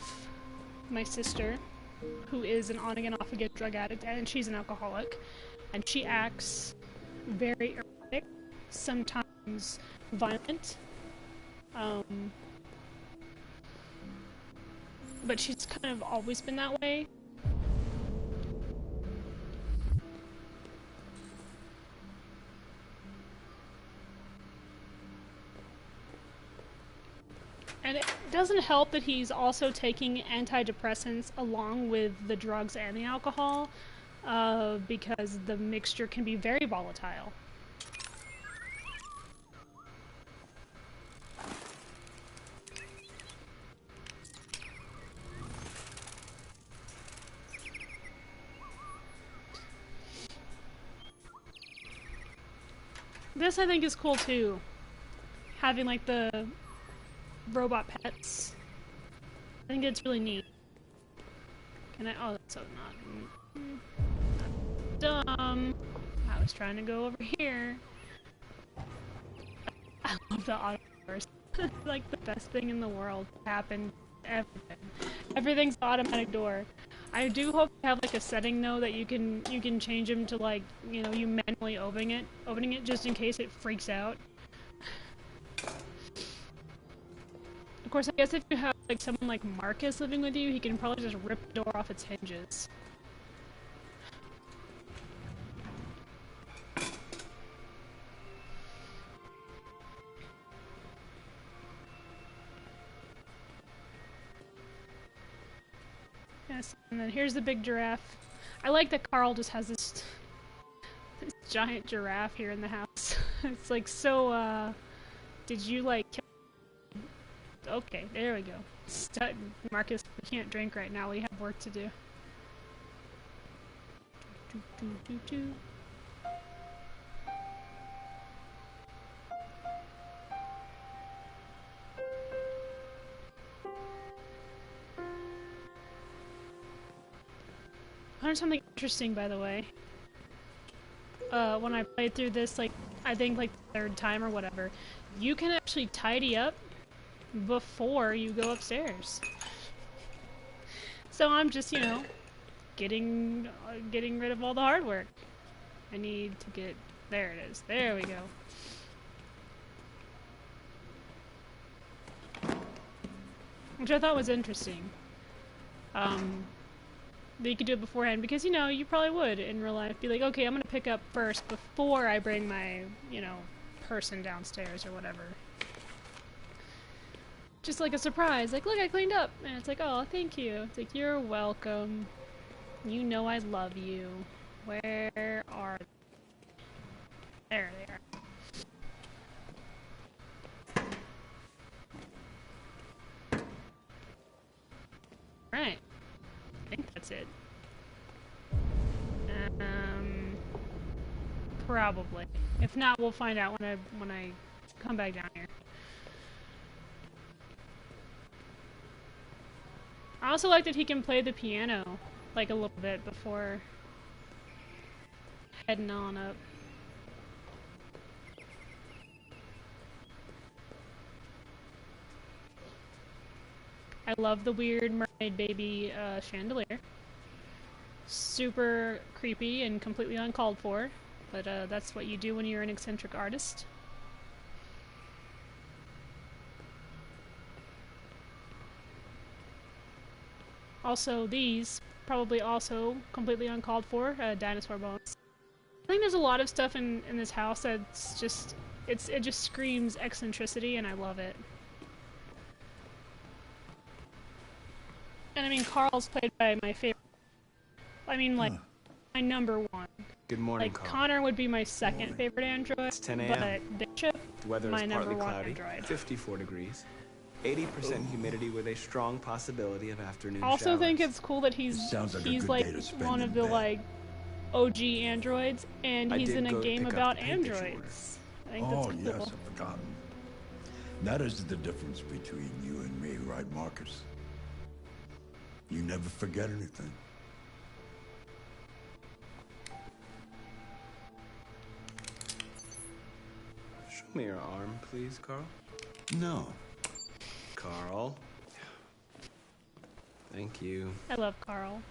my sister who is an on-again, off-again drug addict, and she's an alcoholic, and she acts very erratic, sometimes violent, but she's kind of always been that way. And it doesn't help that he's also taking antidepressants along with the drugs and the alcohol, because the mixture can be very volatile. This I think is cool too. Having like the robot pets. I think it's really neat. Can I? Oh, that's so not dumb. I was trying to go over here. I love the auto doors. Like the best thing in the world happened. Everything's automatic door. I do hope to have like a setting though that you can change them to, like, you know, you manually opening it just in case it freaks out. Of course, I guess if you have like someone like Marcus living with you, he can probably just rip the door off its hinges. Yes, and then here's the big giraffe. I like that Carl just has this giant giraffe here in the house. It's like so, did you like kill? Okay, there we go. Marcus, we can't drink right now. We have work to do. I learned something interesting, by the way. When I played through this, like, I think like the third time or whatever, you can actually tidy up before you go upstairs. So I'm just, you know, getting rid of all the hard work. I need to get, there it is. There we go. Which I thought was interesting. That you could do it beforehand, because, you know, you probably would in real life be like, okay, I'm gonna pick up first before I bring my, you know, person downstairs or whatever. Just like a surprise, like, look, I cleaned up, and it's like, oh, thank you. It's like, you're welcome. You know I love you. Where are they? There they are. Right. I think that's it. Probably. If not, we'll find out when I come back down here. I also like that he can play the piano, like, a little bit before heading on up. I love the weird mermaid baby chandelier. Super creepy and completely uncalled for, but that's what you do when you're an eccentric artist. Also, these, probably also completely uncalled for, dinosaur bones. I think there's a lot of stuff in this house that's just, it just screams eccentricity, and I love it. And I mean, Carl's played by my favorite. I mean, like, my number one. Good morning, like, Carl. Connor would be my second favorite android. It's 10 a.m. But Bishop, The weather my is number partly one cloudy, android. 54 degrees, 80% humidity with a strong possibility of afternoon I also showers. think it's cool that he's like one of the like OG androids, and I he's did in a go to game pick up about the paint that you androids. I think that's Oh, cool. yes, I've forgotten. That is the difference between you and me, right, Marcus? You never forget anything. Show me your arm, please, Carl. No. Carl. Thank you. I love Carl.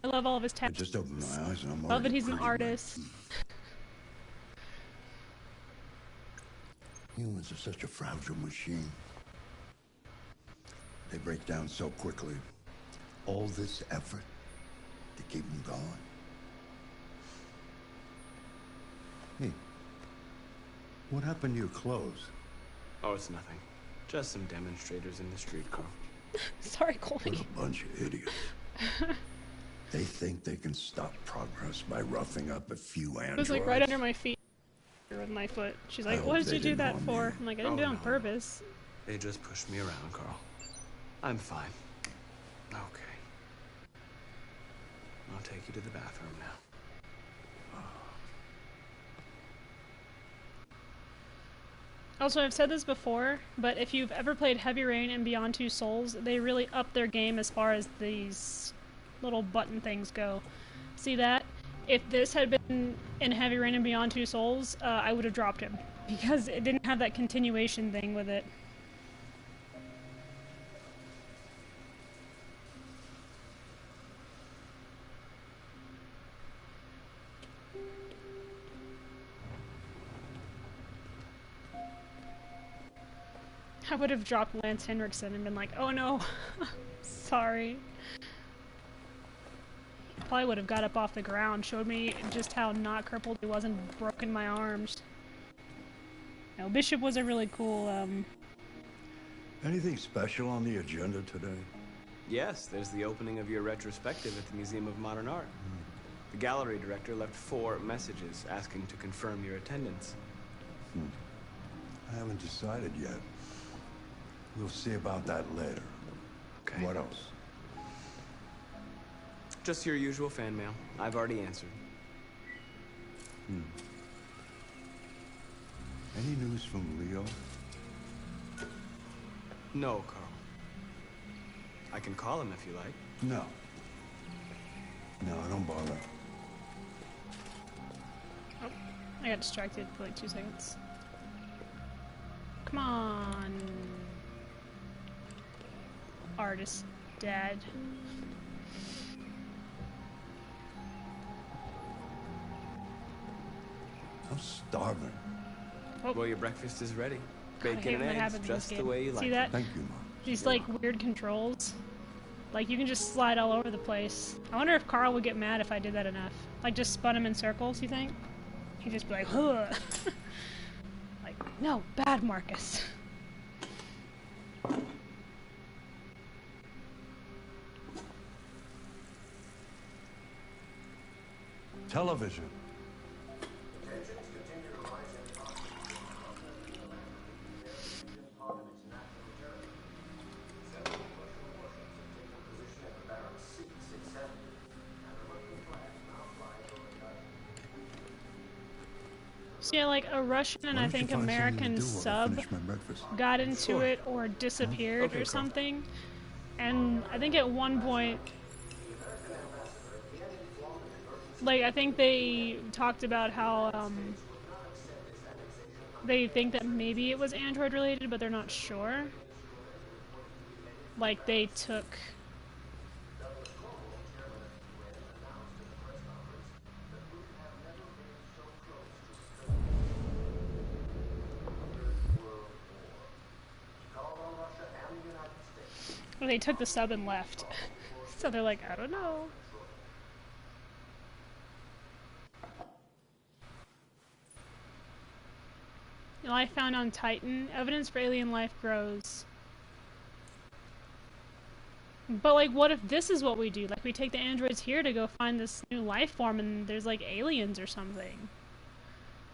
I love all of his I tattoos. just opened my eyes and I'm Love already that he's an pretty artist. Humans are such a fragile machine. They break down so quickly. All this effort to keep them going. Hey, what happened to your clothes? Oh, it's nothing. Just some demonstrators in the street, Carl. Sorry, Colby. What a bunch of idiots. They think they can stop progress by roughing up a few androids. It was like right under my feet with my foot. She's I like, hope "What did they you do didn't that harm for?" you. I'm like, "I didn't do it on purpose." They just pushed me around, Carl. I'm fine. Okay. I'll take you to the bathroom now. Also, I've said this before, but if you've ever played Heavy Rain and Beyond Two Souls, they really up their game as far as these little button things go. See that? If this had been in Heavy Rain and Beyond Two Souls, I would have dropped him, because it didn't have that continuation thing with it. I would have dropped Lance Henriksen and been like, "Oh no, sorry." Probably would have got up off the ground, showed me just how not crippled he was, and broken my arms. No, Bishop was a really cool, Anything special on the agenda today? Yes, there's the opening of your retrospective at the Museum of Modern Art. The gallery director left 4 messages asking to confirm your attendance. I haven't decided yet. We'll see about that later. Okay. What else? Just your usual fan mail. I've already answered. Any news from Leo? No, Carl. I can call him if you like. No. No, don't bother. Oh, I got distracted for like 2 seconds. Come on. Artist dad. I'm starving. Oh. Well, your breakfast is ready. God, I hate Bacon when that and eggs, happens in this just the game. way you like See it. that? Thank you, Mom. These like weird controls. Like you can just slide all over the place. I wonder if Carl would get mad if I did that enough. Like just spun him in circles, you think? He'd just be like, "Huh." Like, no, bad Marcus. Television. So yeah, like a Russian and Why I don't you think find something to American do while I sub finish my breakfast? got into Sure. it or disappeared Okay, or Carl. something. And I think at one point, like I think they talked about how they think that maybe it was Android related, but they're not sure. Like they took Or they took the sub and left. So they're like, I don't know. Life found on Titan. Evidence for alien life grows. But like, what if this is what we do? Like, we take the androids here to go find this new life form and there's like aliens or something.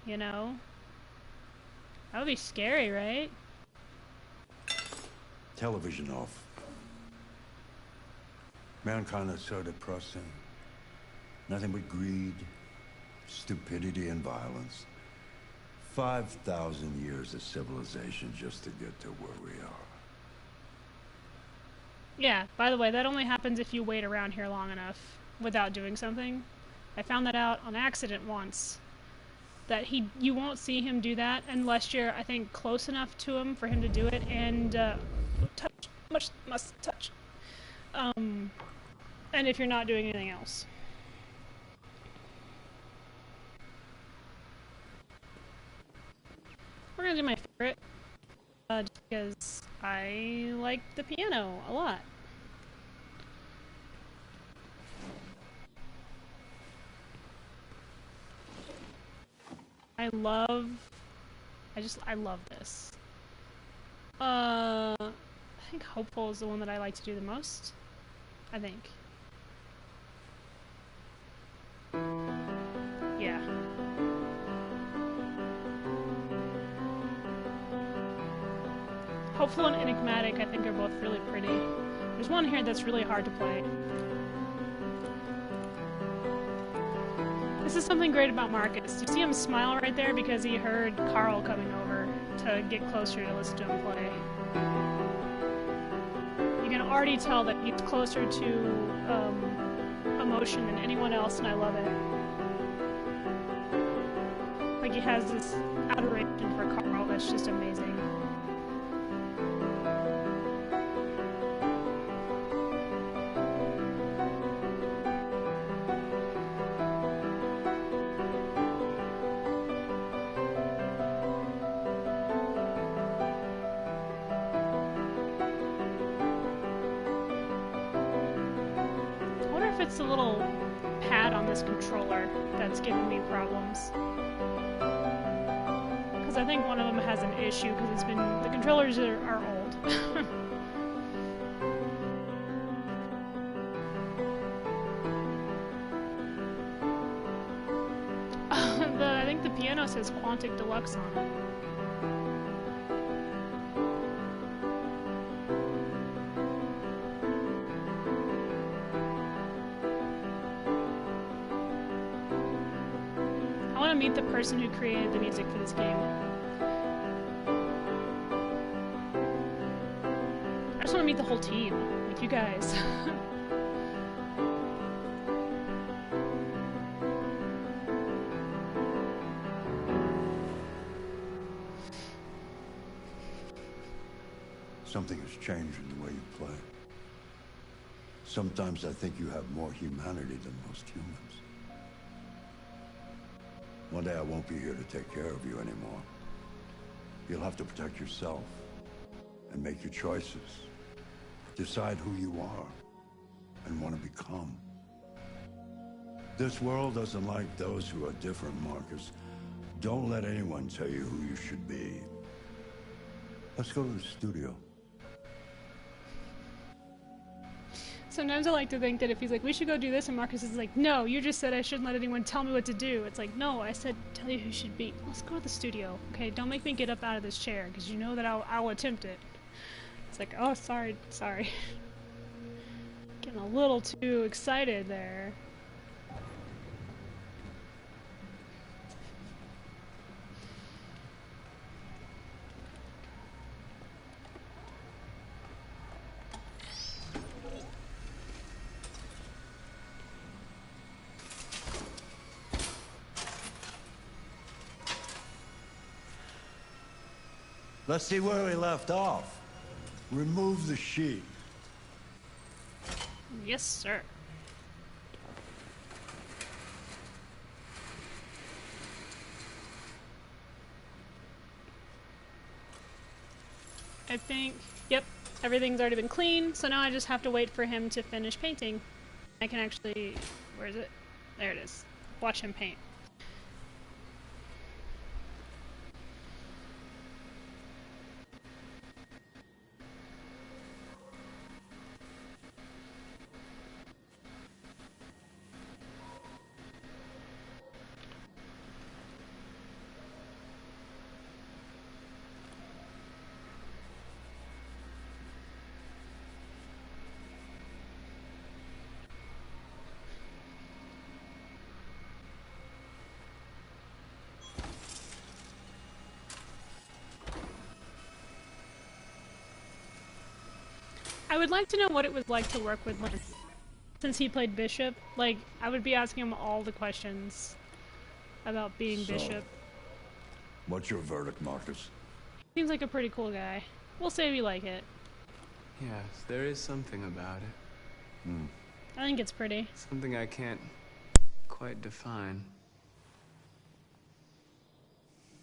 You know? That would be scary, right? Television off. Mankind is so depressing. Nothing but greed, stupidity, and violence. 5,000 years of civilization just to get to where we are. Yeah, by the way, that only happens if you wait around here long enough without doing something. I found that out on accident once. That you won't see him do that unless you're, I think, close enough to him for him to do it, and must touch. And if you're not doing anything else. We're gonna do my favorite, just because I like the piano a lot. I love this. I think Hopeful is the one that I like to do the most. I think. Yeah. Hopeful and Enigmatic, I think, are both really pretty. There's one here that's really hard to play. This is something great about Marcus. You see him smile right there because he heard Carl coming over to get closer to listen to him play. You can already tell that he's closer to emotion than anyone else, and I love it. Like, he has this adoration for Carl that's just amazing. It's a little pad on this controller that's giving me problems. Because I think one of them has an issue because the controllers are old. I think the piano says Quantic Deluxe on it. Meet the person who created the music for this game. I just want to meet the whole team, like you guys. Something has changed in the way you play. Sometimes I think you have more humanity than most humans. One day I won't be here to take care of you anymore. You'll have to protect yourself and make your choices. Decide who you are and want to become. This world doesn't like those who are different, Marcus. Don't let anyone tell you who you should be. Let's go to the studio. Sometimes I like to think that if he's like, we should go do this, and Marcus is like, no, you just said I shouldn't let anyone tell me what to do. It's like, no, I said tell you who should be. Let's go to the studio, okay? Don't make me get up out of this chair, because you know that I'll attempt it. It's like, oh, sorry. Getting a little too excited there. Let's see where we left off. Remove the sheet. Yes, sir. I think, yep, Everything's already been cleaned, so now I just have to wait for him to finish painting. I can actually... where is it? There it is. Watch him paint. I would like to know what it was like to work with Lynn, since he played Bishop. Like, I would be asking him all the questions about being Bishop. What's your verdict, Marcus? Seems like a pretty cool guy. We'll say we like it. Yes, there is something about it. I think it's pretty. Something I can't quite define.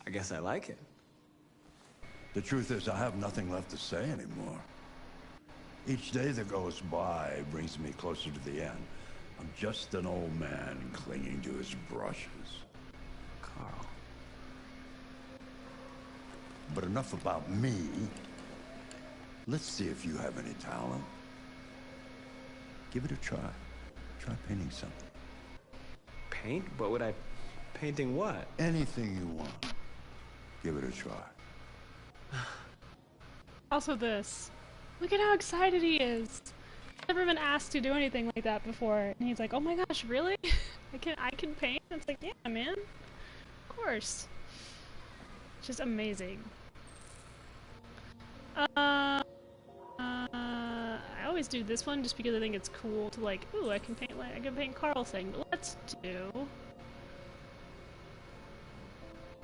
I guess I like it. The truth is, I have nothing left to say anymore. Each day that goes by brings me closer to the end. I'm just an old man clinging to his brushes. Carl. But enough about me. Let's see if you have any talent. Give it a try. Try painting something. Paint? What would I... painting what? Anything you want. Give it a try. Also this. Look at how excited he is. I've never been asked to do anything like that before. And he's like, oh my gosh, really? I can paint? It's like, yeah, man. Of course. It's just amazing. I always do this one just because I think it's cool to like, ooh, I can paint Carl thing. But let's do...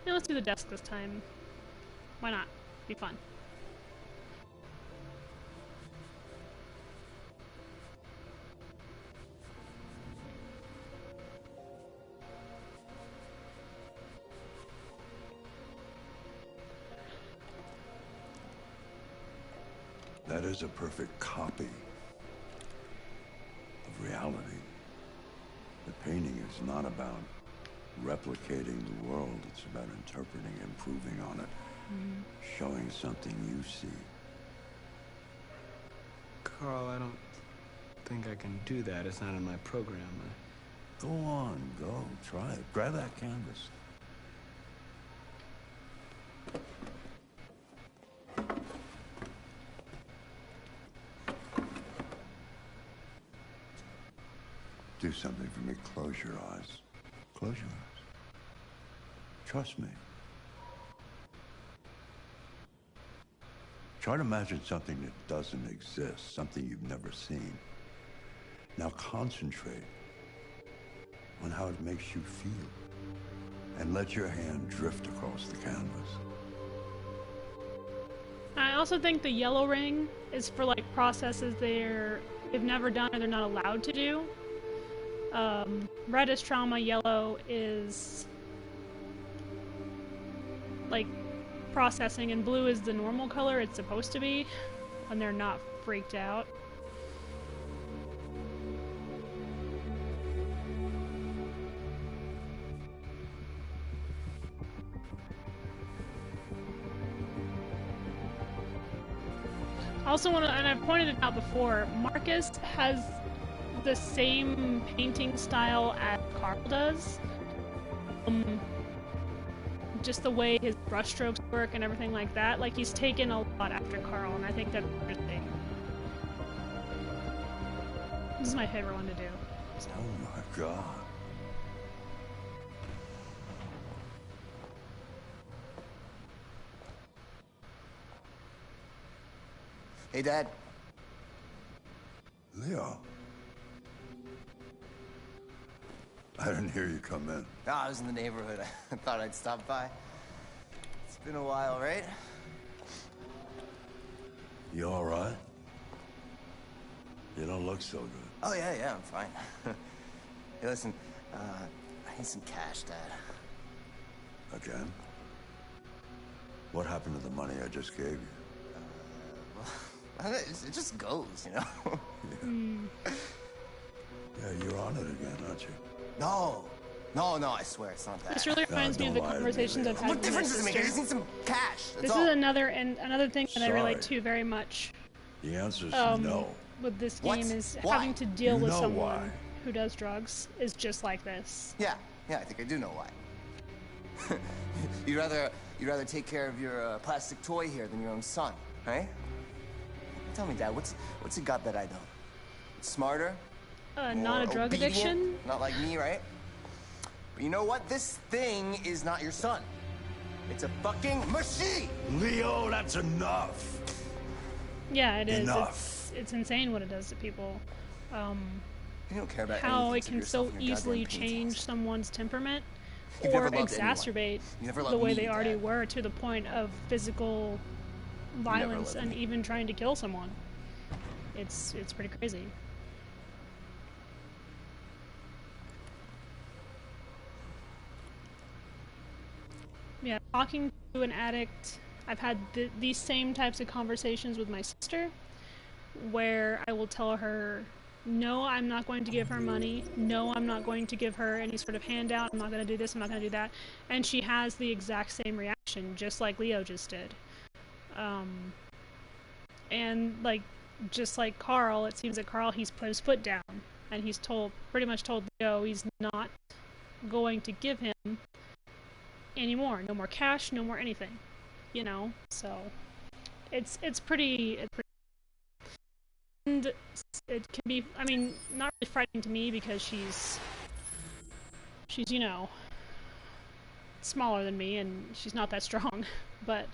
yeah, let's do the desk this time. Why not? Be fun. That is a perfect copy of reality. The painting is not about replicating the world. It's about interpreting, improving on it, showing something you see. Carl, I don't think I can do that. It's not in my program. Go on, go. Try it. Grab that canvas. Do something for me. Close your eyes. Close your eyes. Trust me. Try to imagine something that doesn't exist, something you've never seen. Now concentrate on how it makes you feel, and let your hand drift across the canvas. I also think the yellow ring is for like processes they've never done or they're not allowed to do. Red is trauma, yellow is like processing, and blue is the normal color it's supposed to be when they're not freaked out. Also want to, and I've pointed it out before, Marcus has the same painting style as Carl does. Just the way his brushstrokes work and everything like that. Like, he's taken a lot after Carl, and I think that's interesting. This is my favorite one to do. So. Oh my God. Hey, Dad. Leo. I didn't hear you come in. No, I was in the neighborhood. I thought I'd stop by. It's been a while, right? You all right? You don't look so good. Oh, yeah, I'm fine. Hey, listen, I need some cash, Dad. Again? What happened to the money I just gave you? Well, It just goes, you know? Yeah, you're on it again, aren't you? No, I swear it's not that. This really reminds me of the conversations I've had What with my difference does it make? I just sister. need some cash. That's This all. is another thing that I relate Sorry. to very much. The answer's no. With this What? game is Why? having to deal You with know someone why. who does drugs is just like this. Yeah, I think I do know why. you'd rather take care of your plastic toy here than your own son, right? Tell me, Dad, what's it got that I don't? It's smarter? Not a more drug obedient? addiction. Not like me, right? But you know what? This thing is not your son. It's a fucking machine! Leo, that's enough. Yeah, it is. Enough. It's insane what it does to people. You don't care about How anything it except can yourself so and your easily goddamn paintings. change someone's temperament You've or never loved exacerbate anyone. You never the loved way me, they already Dad. were to the point of physical violence loved and even trying to kill someone. It's pretty crazy. Yeah, talking to an addict, I've had these same types of conversations with my sister, where I will tell her, no, I'm not going to give her money, no, I'm not going to give her any sort of handout, I'm not going to do this, I'm not going to do that, and she has the exact same reaction, just like Leo just did. And, like, just like Carl, it seems that Carl, he's put his foot down, and he's pretty much told Leo he's not going to give him anymore. No more cash, no more anything. You know? So, it's pretty... And it can be, I mean, not really frightening to me because she's, you know, smaller than me and she's not that strong, but,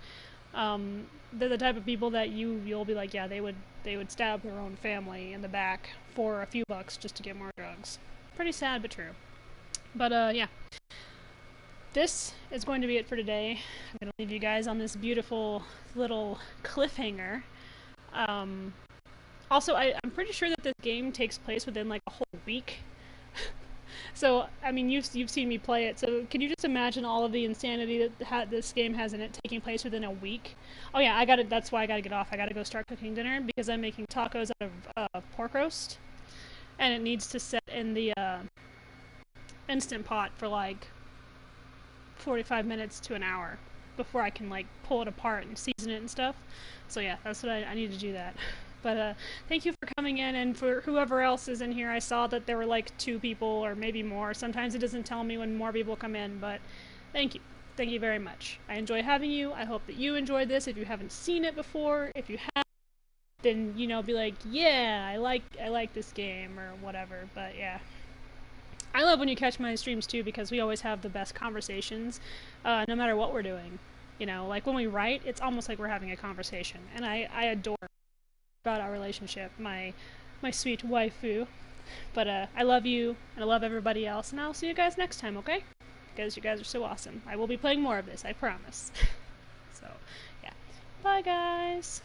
they're the type of people that you'll be like, yeah, they would stab their own family in the back for a few bucks just to get more drugs. Pretty sad, but true. But, yeah. This is going to be it for today. I'm going to leave you guys on this beautiful little cliffhanger. Also, I'm pretty sure that this game takes place within, like, a whole week. So, I mean, you've seen me play it, so can you just imagine all of the insanity that this game has in it taking place within a week? Oh yeah, that's why I gotta get off. I gotta go start cooking dinner, because I'm making tacos out of pork roast. And it needs to set in the, Instant Pot for, like, 45 minutes to an hour before I can, like, pull it apart and season it and stuff. So yeah, that's what I need to do that. But thank you for coming in, and for whoever else is in here. I saw that there were like 2 people or maybe more. Sometimes it doesn't tell me when more people come in, but thank you. Thank you very much. I enjoy having you. I hope that you enjoyed this. If you haven't seen it before, if you have, then, you know, be like, yeah, I like this game or whatever. But yeah. I love when you catch my streams too, because we always have the best conversations, no matter what we're doing. You know, like when we write, it's almost like we're having a conversation, and I adore about our relationship, my sweet waifu. But I love you, and I love everybody else, and I'll see you guys next time, okay? Because you guys are so awesome. I will be playing more of this, I promise. So, yeah. Bye, guys!